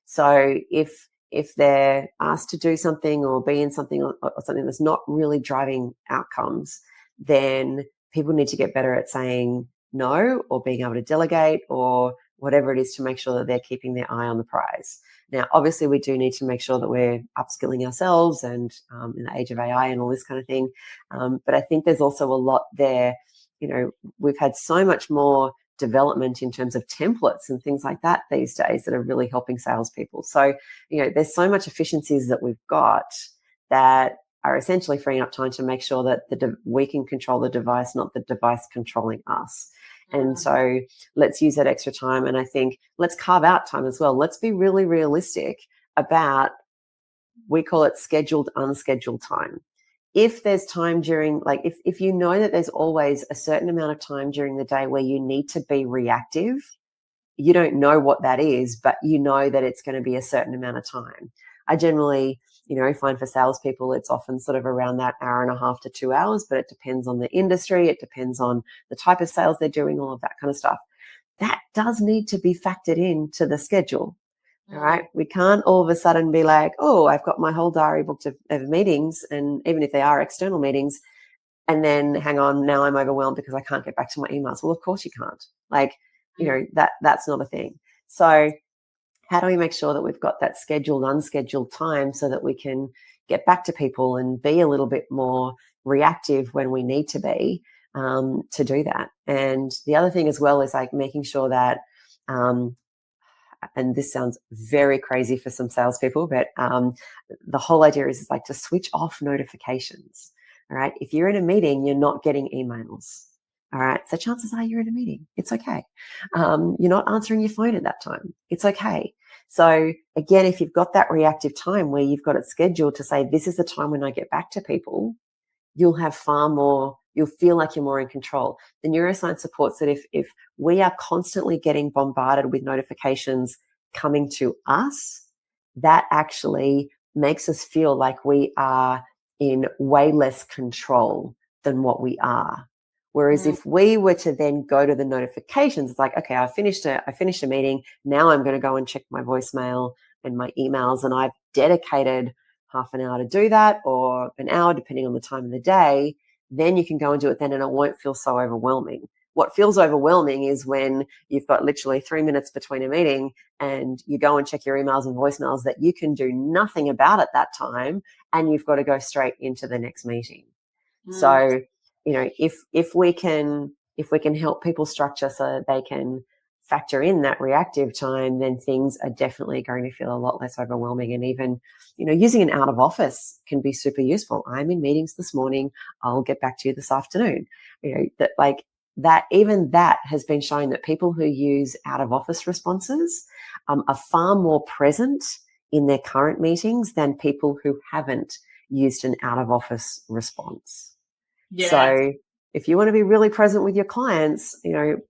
So if they're asked to do something or be in something or something that's not really driving outcomes, then people need to get better at saying no or being able to delegate or whatever it is to make sure that they're keeping their eye on the prize. Now, obviously, we do need to make sure that we're upskilling ourselves and in the age of AI and all this kind of thing. But I think there's also a lot there. We've had so much more development in terms of templates and things like that these days that are really helping salespeople. So, there's so much efficiencies that we've got that are essentially freeing up time to make sure that we can control the device, not the device controlling us. And so let's use that extra time. And I think let's carve out time as well. Let's be really realistic about, we call it scheduled, unscheduled time. If there's time during, like if you know that there's always a certain amount of time during the day where you need to be reactive, you don't know what that is, but you know that it's going to be a certain amount of time. I generally, find for salespeople, it's often sort of around that hour and a half to 2 hours, but it depends on the industry. It depends on the type of sales they're doing, all of that kind of stuff. That does need to be factored into the schedule. All right. We can't all of a sudden be like, oh, I've got my whole diary booked of meetings. And even if they are external meetings, and then hang on, now I'm overwhelmed because I can't get back to my emails. Well, of course you can't. Like, that's not a thing. So how do we make sure that we've got that scheduled, unscheduled time so that we can get back to people and be a little bit more reactive when we need to be, to do that? And the other thing as well is like making sure that, and this sounds very crazy for some salespeople, but the whole idea is like to switch off notifications. All right. If you're in a meeting, you're not getting emails. All right. So chances are you're in a meeting. It's okay. You're not answering your phone at that time. It's okay. So again, if you've got that reactive time where you've got it scheduled to say, this is the time when I get back to people, you'll have you'll feel like you're more in control. The neuroscience supports that if we are constantly getting bombarded with notifications coming to us, that actually makes us feel like we are in way less control than what we are. Whereas if we were to then go to the notifications, it's like, okay, I finished a meeting. Now I'm going to go and check my voicemail and my emails, and I've dedicated half an hour to do that, or an hour, depending on the time of the day. Then you can go and do it then, and it won't feel so overwhelming. What feels overwhelming is when you've got literally 3 minutes between a meeting and you go and check your emails and voicemails that you can do nothing about at that time, and you've got to go straight into the next meeting. So, if we can help people structure so that they can factor in that reactive time, then things are definitely going to feel a lot less overwhelming. And even, using an out of office can be super useful. I'm in meetings this morning. I'll get back to you this afternoon. Even that has been shown that people who use out of office responses are far more present in their current meetings than people who haven't used an out of office response. Yeah. So if you want to be really present with your clients,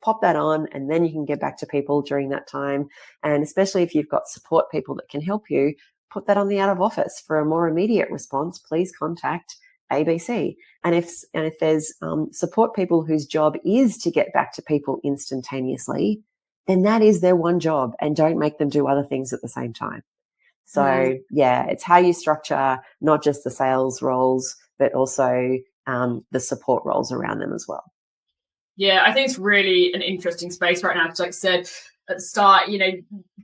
pop that on, and then you can get back to people during that time. And especially if you've got support people that can help you, put that on the out of office. For a more immediate response, please contact ABC. And if there's support people whose job is to get back to people instantaneously, then that is their one job, and don't make them do other things at the same time. So it's how you structure not just the sales roles, but also the support roles around them as well. Yeah, I think it's really an interesting space right now because, like I said at the start,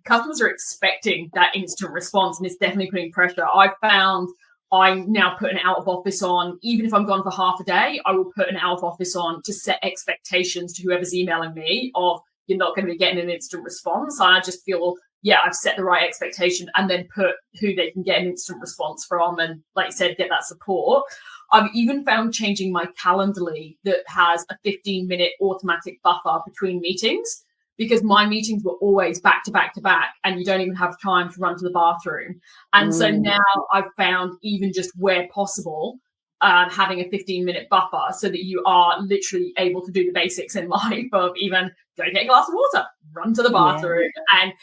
customers are expecting that instant response, and it's definitely putting pressure. I've found I now put an out of office on, even if I'm gone for half a day, I will put an out of office on to set expectations to whoever's emailing me of you're not going to be getting an instant response. And I just feel, I've set the right expectation and then put who they can get an instant response from. And like you said, get that support. I've even found changing my Calendly that has a 15-minute automatic buffer between meetings, because my meetings were always back to back to back and you don't even have time to run to the bathroom. And so now I've found, even just where possible, having a 15-minute buffer so that you are literally able to do the basics in life of even go get a glass of water, run to the bathroom, and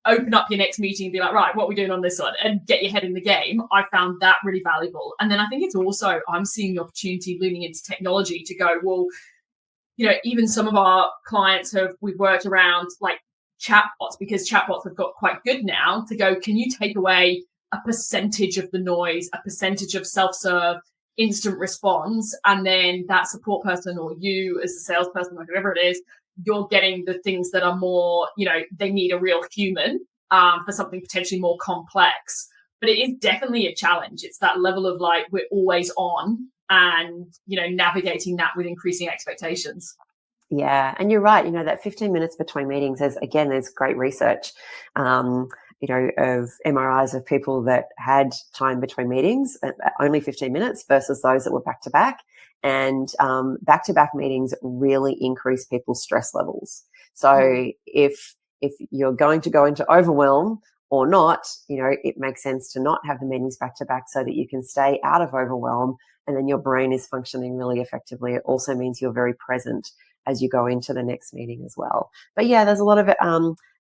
open up your next meeting and be like, right, what are we doing on this one? And get your head in the game. I found that really valuable. And then I think it's also, I'm seeing the opportunity leaning into technology to go, well, even some of our clients we've worked around like chatbots, because chatbots have got quite good now, to go, can you take away a percentage of the noise, a percentage of self-serve instant response, and then that support person or you as a salesperson or whoever it is, you're getting the things that are more, they need a real human for something potentially more complex. But it is definitely a challenge. It's that level of like, we're always on and, navigating that with increasing expectations. Yeah. And you're right. That 15 minutes between meetings there's great research, of MRIs of people that had time between meetings, only 15 minutes versus those that were back to back. And back-to-back meetings really increase people's stress levels. So if you're going to go into overwhelm or not, it makes sense to not have the meetings back-to-back so that you can stay out of overwhelm and then your brain is functioning really effectively. It also means you're very present as you go into the next meeting as well. But yeah, there's a lot of it,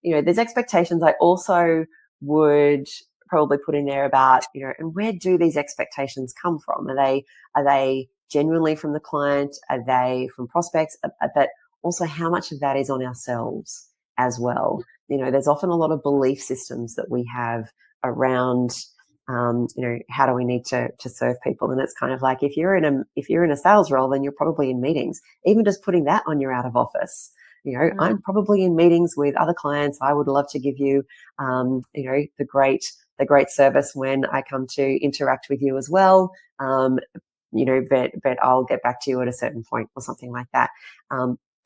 there's expectations. I also would probably put in there about, and where do these expectations come from? Are they genuinely from the client? Are they from prospects? But also how much of that is on ourselves as well? There's often a lot of belief systems that we have around, how do we need to serve people? And it's kind of like, if you're in a sales role, then you're probably in meetings. Even just putting that on your out of office, I'm probably in meetings with other clients. I would love to give you, the great service when I come to interact with you as well. But I'll get back to you at a certain point or something like that.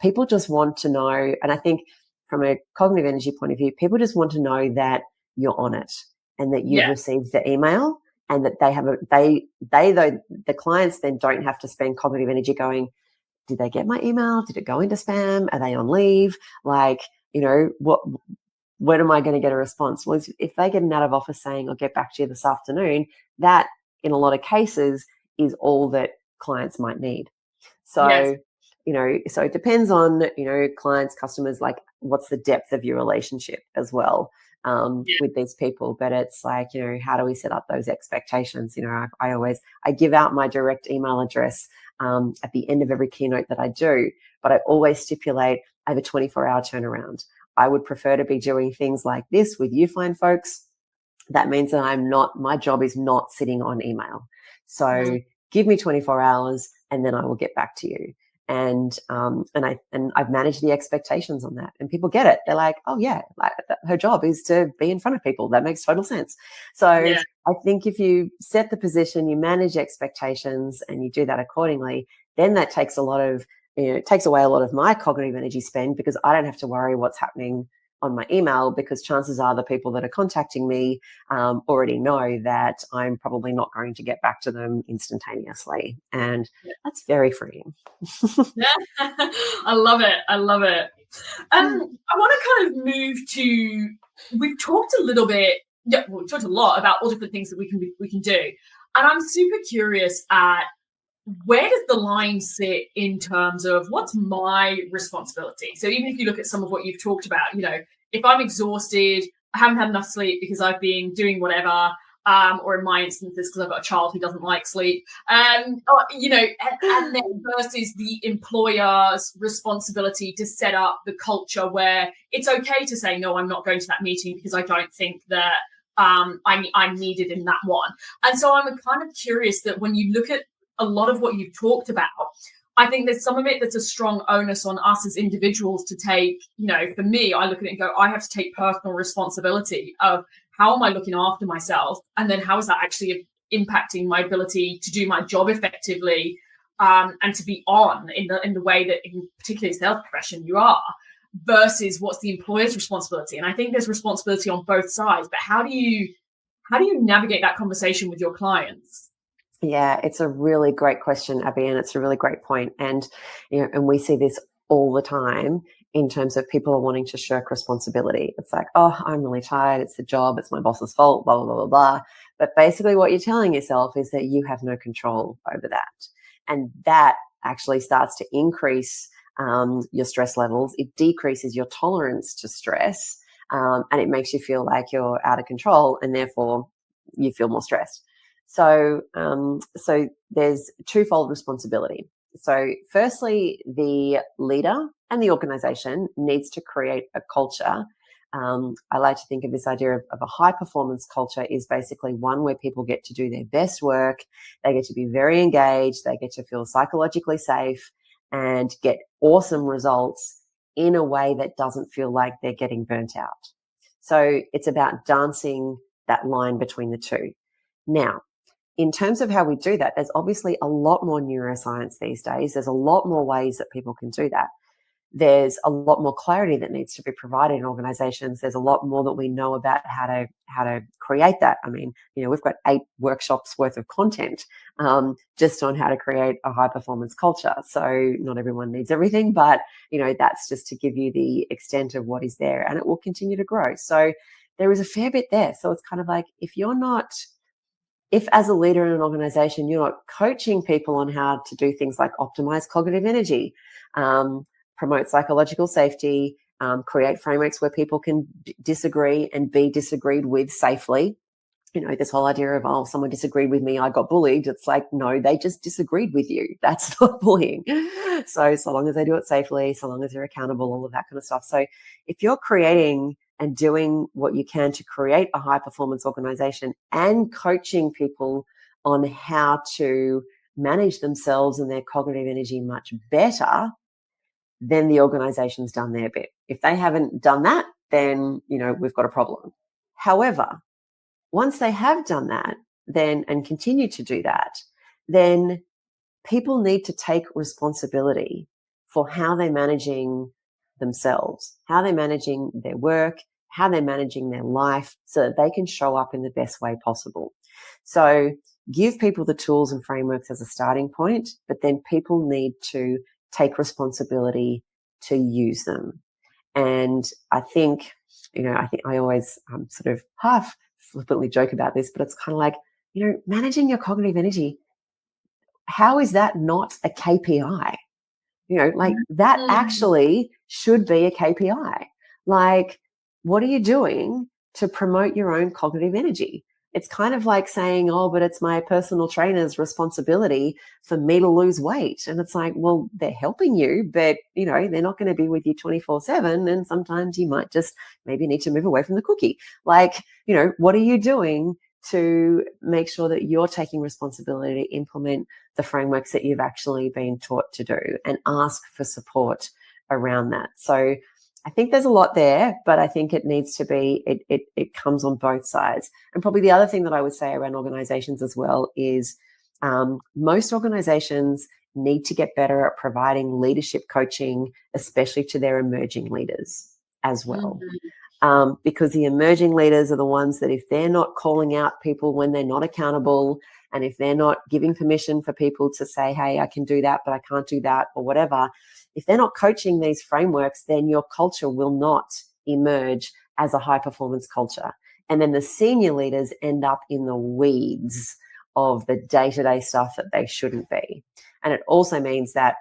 People just want to know, and I think from a cognitive energy point of view, people just want to know that you're on it and that you've received the email, and that the clients then don't have to spend cognitive energy going, did they get my email? Did it go into spam? Are they on leave? Like, when am I going to get a response? Well, if they get an out of office saying, I'll get back to you this afternoon, that in a lot of cases is all that clients might need. So, so it depends on, clients, customers, like what's the depth of your relationship as well with these people. But it's like, how do we set up those expectations? I give out my direct email address at the end of every keynote that I do, but I always stipulate I have a 24-hour turnaround. I would prefer to be doing things like this with you fine folks. That means that my job is not sitting on email. So give me 24 hours and then I will get back to you. And I've managed the expectations on that, and people get it. They're like, oh yeah, like her job is to be in front of people. That makes total sense. So I think if you set the position, you manage expectations and you do that accordingly, then that takes takes away a lot of my cognitive energy spend, because I don't have to worry what's happening on my email, because chances are the people that are contacting me already know that I'm probably not going to get back to them instantaneously. And that's very freeing. I love it. I love it. I want to kind of move to, we've talked a little bit, we've talked a lot about all different things that we can do. And I'm super curious at, where does the line sit in terms of what's my responsibility? So even if you look at some of what you've talked about, if I'm exhausted, I haven't had enough sleep because I've been doing whatever, or in my instances, because I've got a child who doesn't like sleep, and then versus the employer's responsibility to set up the culture where it's okay to say, no, I'm not going to that meeting because I don't think that I'm needed in that one. And so I'm kind of curious that when you look at a lot of what you've talked about, I think there's some of it that's a strong onus on us as individuals to take, for me, I look at it and go, I have to take personal responsibility of how am I looking after myself? And then how is that actually impacting my ability to do my job effectively, and to be on in the way that, in particularly sales profession, you are, versus what's the employer's responsibility. And I think there's responsibility on both sides, but how do you navigate that conversation with your clients? Yeah, it's a really great question, Abbie, and it's a really great point. And, and we see this all the time in terms of people are wanting to shirk responsibility. It's like, oh, I'm really tired. It's the job. It's my boss's fault, blah, blah, blah, blah, blah. But basically what you're telling yourself is that you have no control over that. And that actually starts to increase your stress levels. It decreases your tolerance to stress, and it makes you feel like you're out of control, and therefore you feel more stressed. So there's twofold responsibility. So firstly, the leader and the organization needs to create a culture. I like to think of this idea of a high performance culture is basically one where people get to do their best work. They get to be very engaged. They get to feel psychologically safe and get awesome results in a way that doesn't feel like they're getting burnt out. So it's about dancing that line between the two. Now, in terms of how we do that, there's obviously a lot more neuroscience these days. There's a lot more ways that people can do that. There's a lot more clarity that needs to be provided in organizations. There's a lot more that we know about how to create that. I mean, we've got 8 workshops worth of content just on how to create a high performance culture. So not everyone needs everything, but that's just to give you the extent of what is there, and it will continue to grow. So there is a fair bit there. So it's kind of like, if as a leader in an organization, you're not coaching people on how to do things like optimize cognitive energy, promote psychological safety, create frameworks where people can disagree and be disagreed with safely. This whole idea of, oh, someone disagreed with me, I got bullied. It's like, no, they just disagreed with you. That's not bullying. So long as they do it safely, so long as they're accountable, all of that kind of stuff. So if you're creating and doing what you can to create a high performance organization and coaching people on how to manage themselves and their cognitive energy much better, then the organization's done their bit. If they haven't done that, then, we've got a problem. However, once they have done that, then, and continue to do that, then people need to take responsibility for how they're managing themselves, how they're managing their work, how they're managing their life, so that they can show up in the best way possible. So give people the tools and frameworks as a starting point, but then people need to take responsibility to use them. And I think I always sort of half flippantly joke about this, but it's kind of like, managing your cognitive energy, how is that not a KPI? That actually should be a KPI. Like, what are you doing to promote your own cognitive energy? It's kind of like saying, oh, but it's my personal trainer's responsibility for me to lose weight. And it's like, well, they're helping you, but, they're not going to be with you 24/7. And sometimes you might just maybe need to move away from the cookie. Like, what are you doing to make sure that you're taking responsibility to implement the frameworks that you've actually been taught to do, and ask for support around that? So I think there's a lot there, but I think it needs to be, it comes on both sides. And probably the other thing that I would say around organizations as well is most organizations need to get better at providing leadership coaching, especially to their emerging leaders as well. Because the emerging leaders are the ones that, if they're not calling out people when they're not accountable, and if they're not giving permission for people to say, hey, I can do that, but I can't do that, or whatever, if they're not coaching these frameworks, then your culture will not emerge as a high performance culture. And then the senior leaders end up in the weeds of the day-to-day stuff that they shouldn't be. And it also means that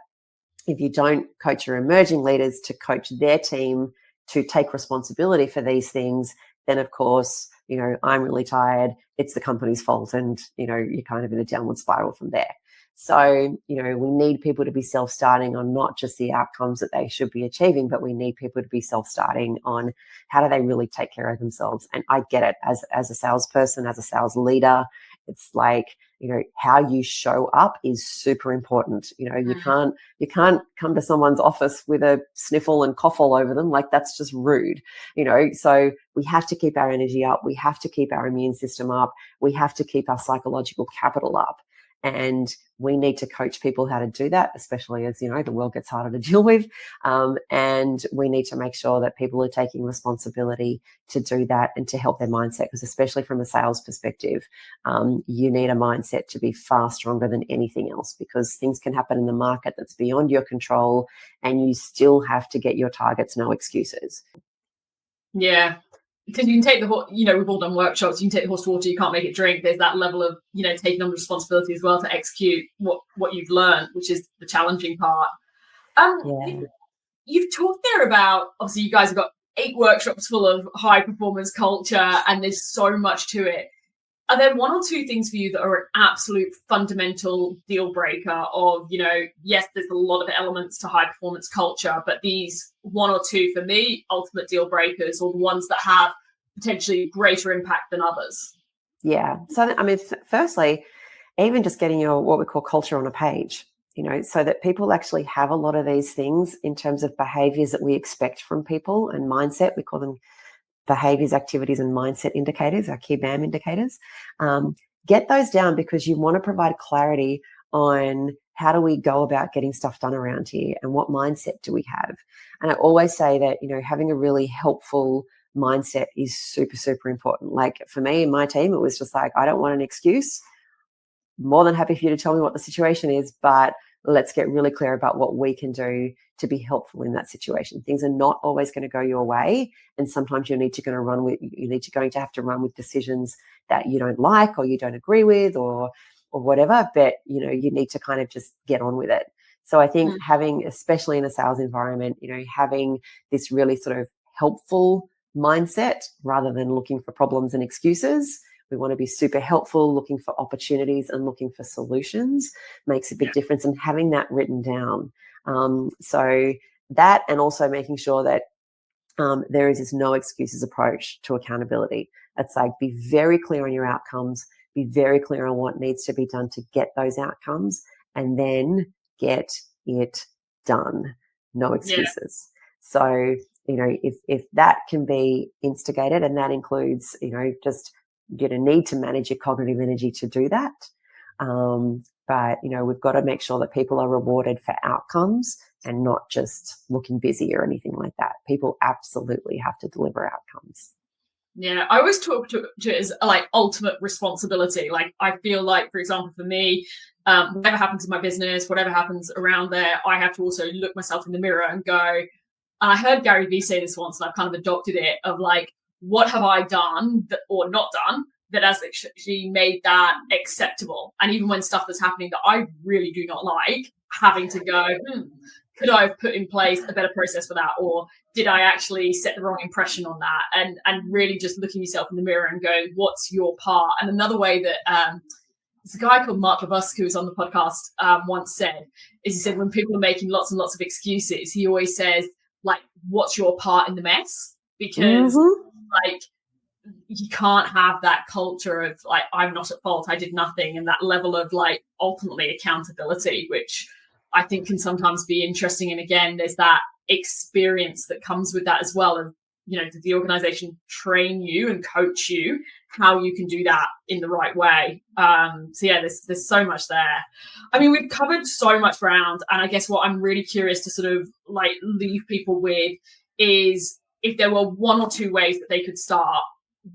if you don't coach your emerging leaders to coach their team to take responsibility for these things, then of course, I'm really tired, it's the company's fault, and, you're kind of in a downward spiral from there. So, we need people to be self-starting on not just the outcomes that they should be achieving, but we need people to be self-starting on how do they really take care of themselves. And I get it, as a salesperson, as a sales leader, it's like how you show up is super important. You can't come to someone's office with a sniffle and cough all over them. Like, that's just rude. So we have to keep our energy up. We have to keep our immune system up. We have to keep our psychological capital up. And we need to coach people how to do that, especially as, the world gets harder to deal with. And we need to make sure that people are taking responsibility to do that and to help their mindset, because especially from a sales perspective, you need a mindset to be far stronger than anything else, because things can happen in the market that's beyond your control, and you still have to get your targets, no excuses. Yeah. Because you can take we've all done workshops, you can take the horse to water, you can't make it drink. There's that level of, taking on responsibility as well to execute what you've learned, which is the challenging part. You've talked there about, obviously you guys have got 8 workshops full of high performance culture, and there's so much to it. Are there 1 or 2 things for you that are an absolute fundamental deal breaker of, yes, there's a lot of elements to high performance culture, but these 1 or 2 for me, ultimate deal breakers, or the ones that have potentially greater impact than others? Yeah. So, firstly, even just getting your, what we call culture on a page, so that people actually have a lot of these things in terms of behaviors that we expect from people, and mindset. We call them behaviors, activities, and mindset indicators, our key BAM indicators. Get those down, because you want to provide clarity on how do we go about getting stuff done around here, and what mindset do we have. And I always say that, having a really helpful mindset is super, super important. Like, for me and my team, it was just like, I don't want an excuse. More than happy for you to tell me what the situation is, but let's get really clear about what we can do to be helpful in that situation. Things are not always going to go your way, and sometimes you're going to have to run with decisions that you don't like, or you don't agree with, or whatever. But you need to kind of just get on with it. So I think having, especially in a sales environment, having this really sort of helpful mindset rather than looking for problems and excuses. We want to be super helpful, looking for opportunities and looking for solutions makes a big difference, and having that written down. So that, and also making sure that there is this no excuses approach to accountability. It's like, be very clear on your outcomes, be very clear on what needs to be done to get those outcomes, and then get it done. No excuses. So, if that can be instigated, and that includes, just need to manage your cognitive energy to do that. But, we've got to make sure that people are rewarded for outcomes and not just looking busy or anything like that. People absolutely have to deliver outcomes. Yeah, I always talk to it as like ultimate responsibility. Like, I feel like, for example, for me, whatever happens in my business, whatever happens around there, I have to also look myself in the mirror and go, and I heard Gary Vee say this once, and I've kind of adopted it, of like, what have I done or not done that has actually made that acceptable? And even when stuff that's happening that I really do not like, having to go, could I have put in place a better process for that? Or did I actually set the wrong impression on that? And really just looking yourself in the mirror and going, what's your part? And another way that there's a guy called Mark Lebusk who was on the podcast once said, is he said, when people are making lots and lots of excuses, he always says, like, what's your part in the mess? Because like, you can't have that culture of like, I'm not at fault, I did nothing, and that level of like ultimately accountability, which I think can sometimes be interesting. And again, there's that experience that comes with that as well. Of, did the organization train you and coach you how you can do that in the right way? So yeah, there's so much there. I mean, we've covered so much ground, and I guess what I'm really curious to sort of like leave people with is, if there were 1 or 2 ways that they could start,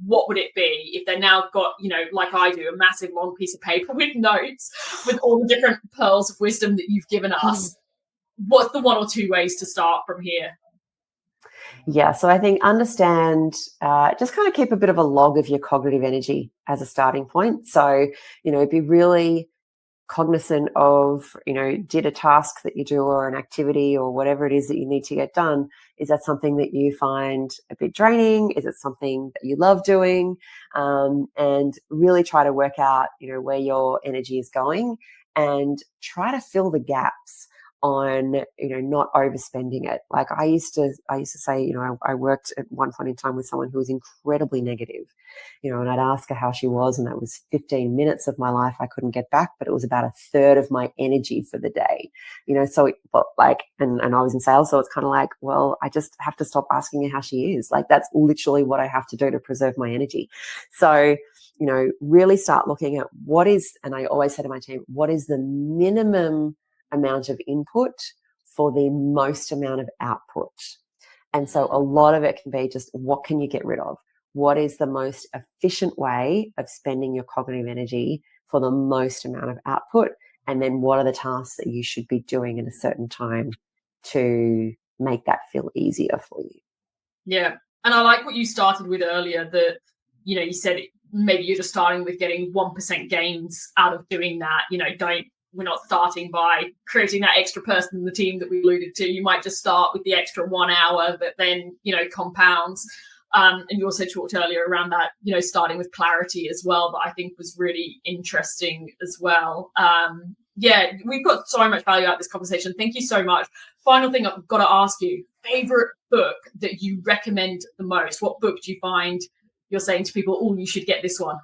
what would it be? If they now got, like I do, a massive long piece of paper with notes with all the different pearls of wisdom that you've given us, what's the 1 or 2 ways to start from here? Yeah, so I think understand, just kind of keep a bit of a log of your cognitive energy as a starting point. So, be really cognizant of, did a task that you do, or an activity, or whatever it is that you need to get done, is that something that you find a bit draining? Is it something that you love doing? And really try to work out, where your energy is going, and try to fill the gaps on, not overspending it. Like I used to say, I worked at one point in time with someone who was incredibly negative, and I'd ask her how she was, and that was 15 minutes of my life I couldn't get back, but it was about a third of my energy for the day, so and I was in sales, so it's kind of like, well, I just have to stop asking her how she is. Like that's literally what I have to do to preserve my energy. So, really start looking at and I always say to my team, what is the minimum amount of input for the most amount of output? And so a lot of it can be just, what can you get rid of? What is the most efficient way of spending your cognitive energy for the most amount of output? And then what are the tasks that you should be doing at a certain time to make that feel easier for you? Yeah. And I like what you started with earlier, that, you said maybe you're just starting with getting 1% gains out of doing that. We're not starting by creating that extra person in the team that we alluded to. You might just start with the extra 1 hour that then, compounds. And you also talked earlier around that, starting with clarity as well, that I think was really interesting as well. Yeah, we've got so much value out of this conversation. Thank you so much. Final thing I've got to ask you, favorite book that you recommend the most? What book do you find you're saying to people, oh, you should get this one?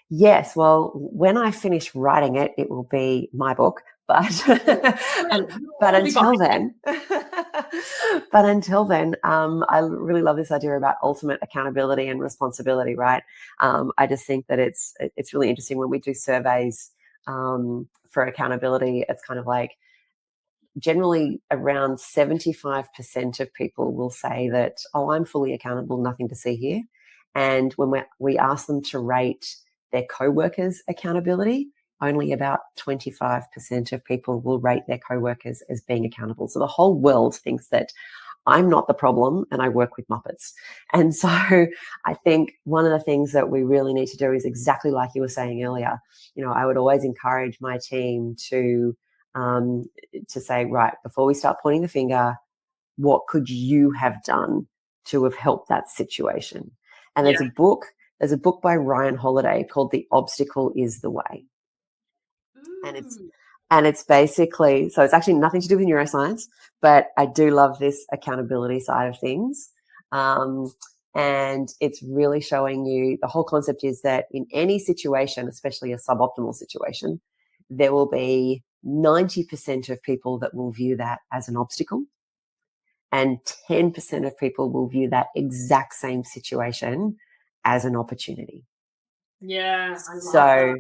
Yes, well, when I finish writing it, it will be my book. But until then, I really love this idea about ultimate accountability and responsibility. Right? I just think that it's really interesting when we do surveys for accountability. It's kind of like generally around 75% of people will say that, oh, I'm fully accountable, nothing to see here. And when we ask them to rate their co-workers' accountability, only about 25% of people will rate their co-workers as being accountable. So the whole world thinks that I'm not the problem and I work with Muppets. And so I think one of the things that we really need to do is exactly like you were saying earlier. I would always encourage my team to say, right, before we start pointing the finger, what could you have done to have helped that situation? And there's a book by Ryan Holiday called The Obstacle is the Way. And it's basically, so it's actually nothing to do with neuroscience, but I do love this accountability side of things. And it's really showing you, the whole concept is that in any situation, especially a suboptimal situation, there will be 90% of people that will view that as an obstacle, and 10% of people will view that exact same situation as an opportunity. Yeah. So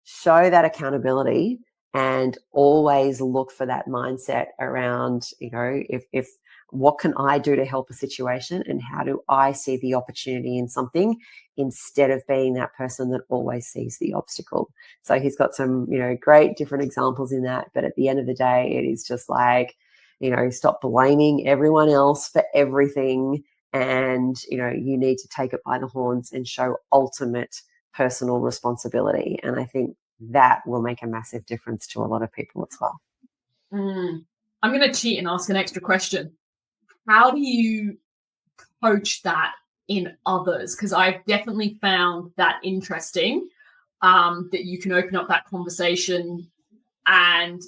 show that accountability and always look for that mindset around, if what can I do to help a situation, and how do I see the opportunity in something instead of being that person that always sees the obstacle. So he's got some, great different examples in that. But at the end of the day, it is just like, stop blaming everyone else for everything. And, you need to take it by the horns and show ultimate personal responsibility. And I think that will make a massive difference to a lot of people as well. I'm going to cheat and ask an extra question. How do you coach that in others? Because I've definitely found that interesting, that you can open up that conversation, and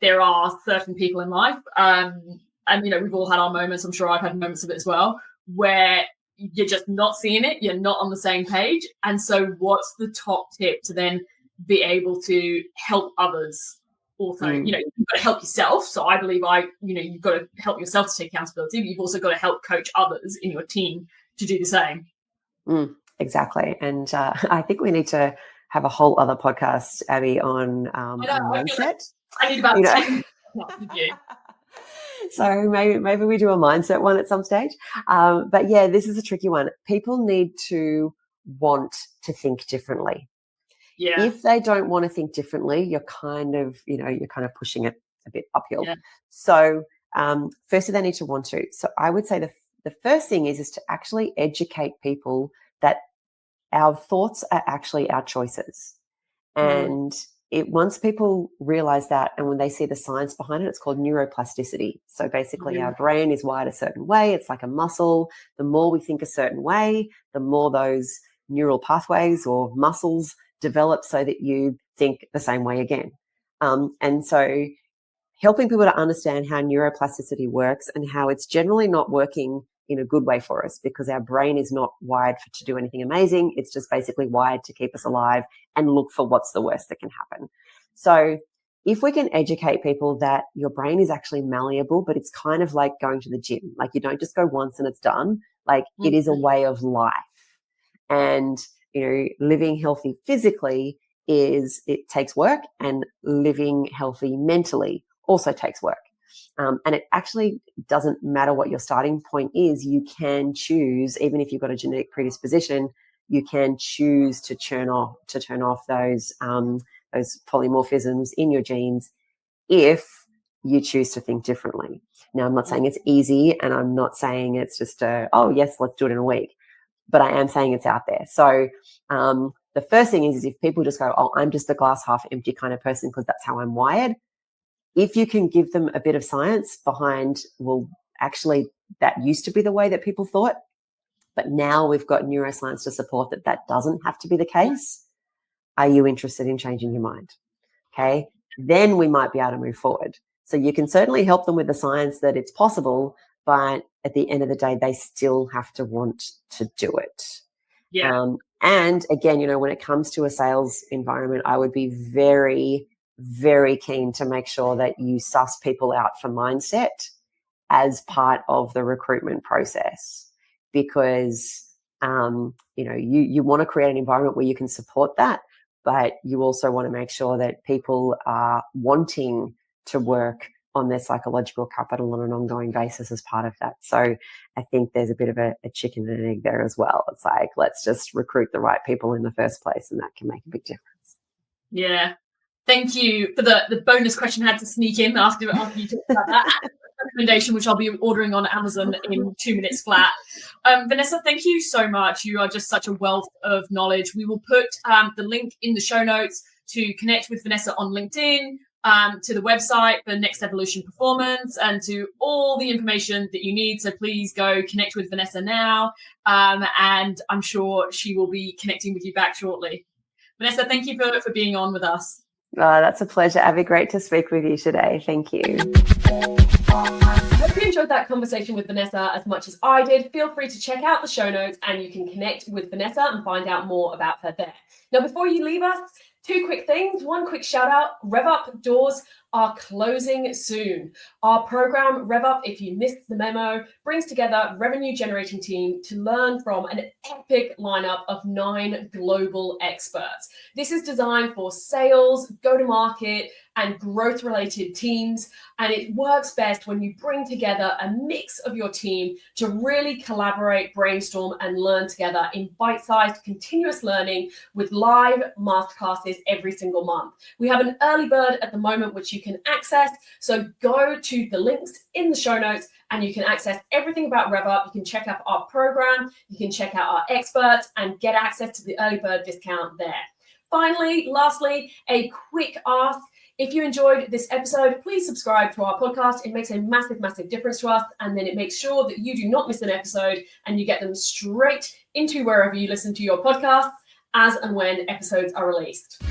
there are certain people in life, and we've all had our moments, I'm sure I've had moments of it as well, where you're just not seeing it, you're not on the same page. And so what's the top tip to then be able to help others? Also, you've got to help yourself. So I believe you've got to help yourself to take accountability, but you've also got to help coach others in your team to do the same. Exactly. And I think we need to have a whole other podcast, Abbie, on mindset. I need about 10 minutes. So maybe we do a mindset one at some stage. But yeah, this is a tricky one. People need to want to think differently. Yeah. If they don't want to think differently, you're kind of pushing it a bit uphill. Yeah. So firstly, they need to want to. So I would say the first thing is to actually educate people that our thoughts are actually our choices. And once people realize that, and when they see the science behind it, it's called neuroplasticity. So basically our brain is wired a certain way. It's like a muscle. The more we think a certain way, the more those neural pathways or muscles develop so that you think the same way again. And so helping people to understand how neuroplasticity works and how it's generally not working in a good way for us, because our brain is not wired to do anything amazing. It's just basically wired to keep us alive and look for what's the worst that can happen. So if we can educate people that your brain is actually malleable, but it's kind of like going to the gym. Like, you don't just go once and it's done. Like, it is a way of life. And, living healthy physically it takes work, and living healthy mentally also takes work. And it actually doesn't matter what your starting point is. You can choose, even if you've got a genetic predisposition, you can choose to turn off those polymorphisms in your genes if you choose to think differently. Now, I'm not saying it's easy, and I'm not saying it's just yes, let's do it in a week, but I am saying it's out there. So the first thing is if people just go, oh, I'm just a glass half empty kind of person because that's how I'm wired. If you can give them a bit of science behind, well, actually, that used to be the way that people thought, but now we've got neuroscience to support that doesn't have to be the case. Are you interested in changing your mind? Okay, then we might be able to move forward. So you can certainly help them with the science that it's possible, but at the end of the day, they still have to want to do it. Yeah. And again, when it comes to a sales environment, I would be very, very keen to make sure that you suss people out for mindset as part of the recruitment process, because you want to create an environment where you can support that, but you also want to make sure that people are wanting to work on their psychological capital on an ongoing basis as part of that. So I think there's a bit of a chicken and an egg there as well. It's like, let's just recruit the right people in the first place, and that can make a big difference. Yeah. Thank you for the bonus question I had to sneak in after you talked about that recommendation, which I'll be ordering on Amazon in 2 minutes flat. Vanessa, thank you so much. You are just such a wealth of knowledge. We will put the link in the show notes to connect with Vanessa on LinkedIn, to the website for Next Evolution Performance, and to all the information that you need. So please go connect with Vanessa now, and I'm sure she will be connecting with you back shortly. Vanessa, thank you for being on with us. Oh, that's a pleasure, Abbie. Great to speak with you today. Thank you. I hope you enjoyed that conversation with Vanessa as much as I did. Feel free to check out the show notes, and you can connect with Vanessa and find out more about her there. Now, before you leave us, 2 quick things. 1 quick shout out. Rev Up doors are closing soon. Our program, Rev Up, if you missed the memo, brings together a revenue generating team to learn from an epic lineup of 9 global experts. This is designed for sales, go-to-market, and growth-related teams, and it works best when you bring together a mix of your team to really collaborate, brainstorm, and learn together in bite-sized continuous learning with live masterclasses every single month. We have an early bird at the moment, which you can access, so go to the links in the show notes and you can access everything about RevUp. You can check out our program, you can check out our experts, and get access to the early bird discount there. Finally, lastly, a quick ask. If you enjoyed this episode, please subscribe to our podcast. It makes a massive, massive difference to us. And then it makes sure that you do not miss an episode and you get them straight into wherever you listen to your podcasts as and when episodes are released.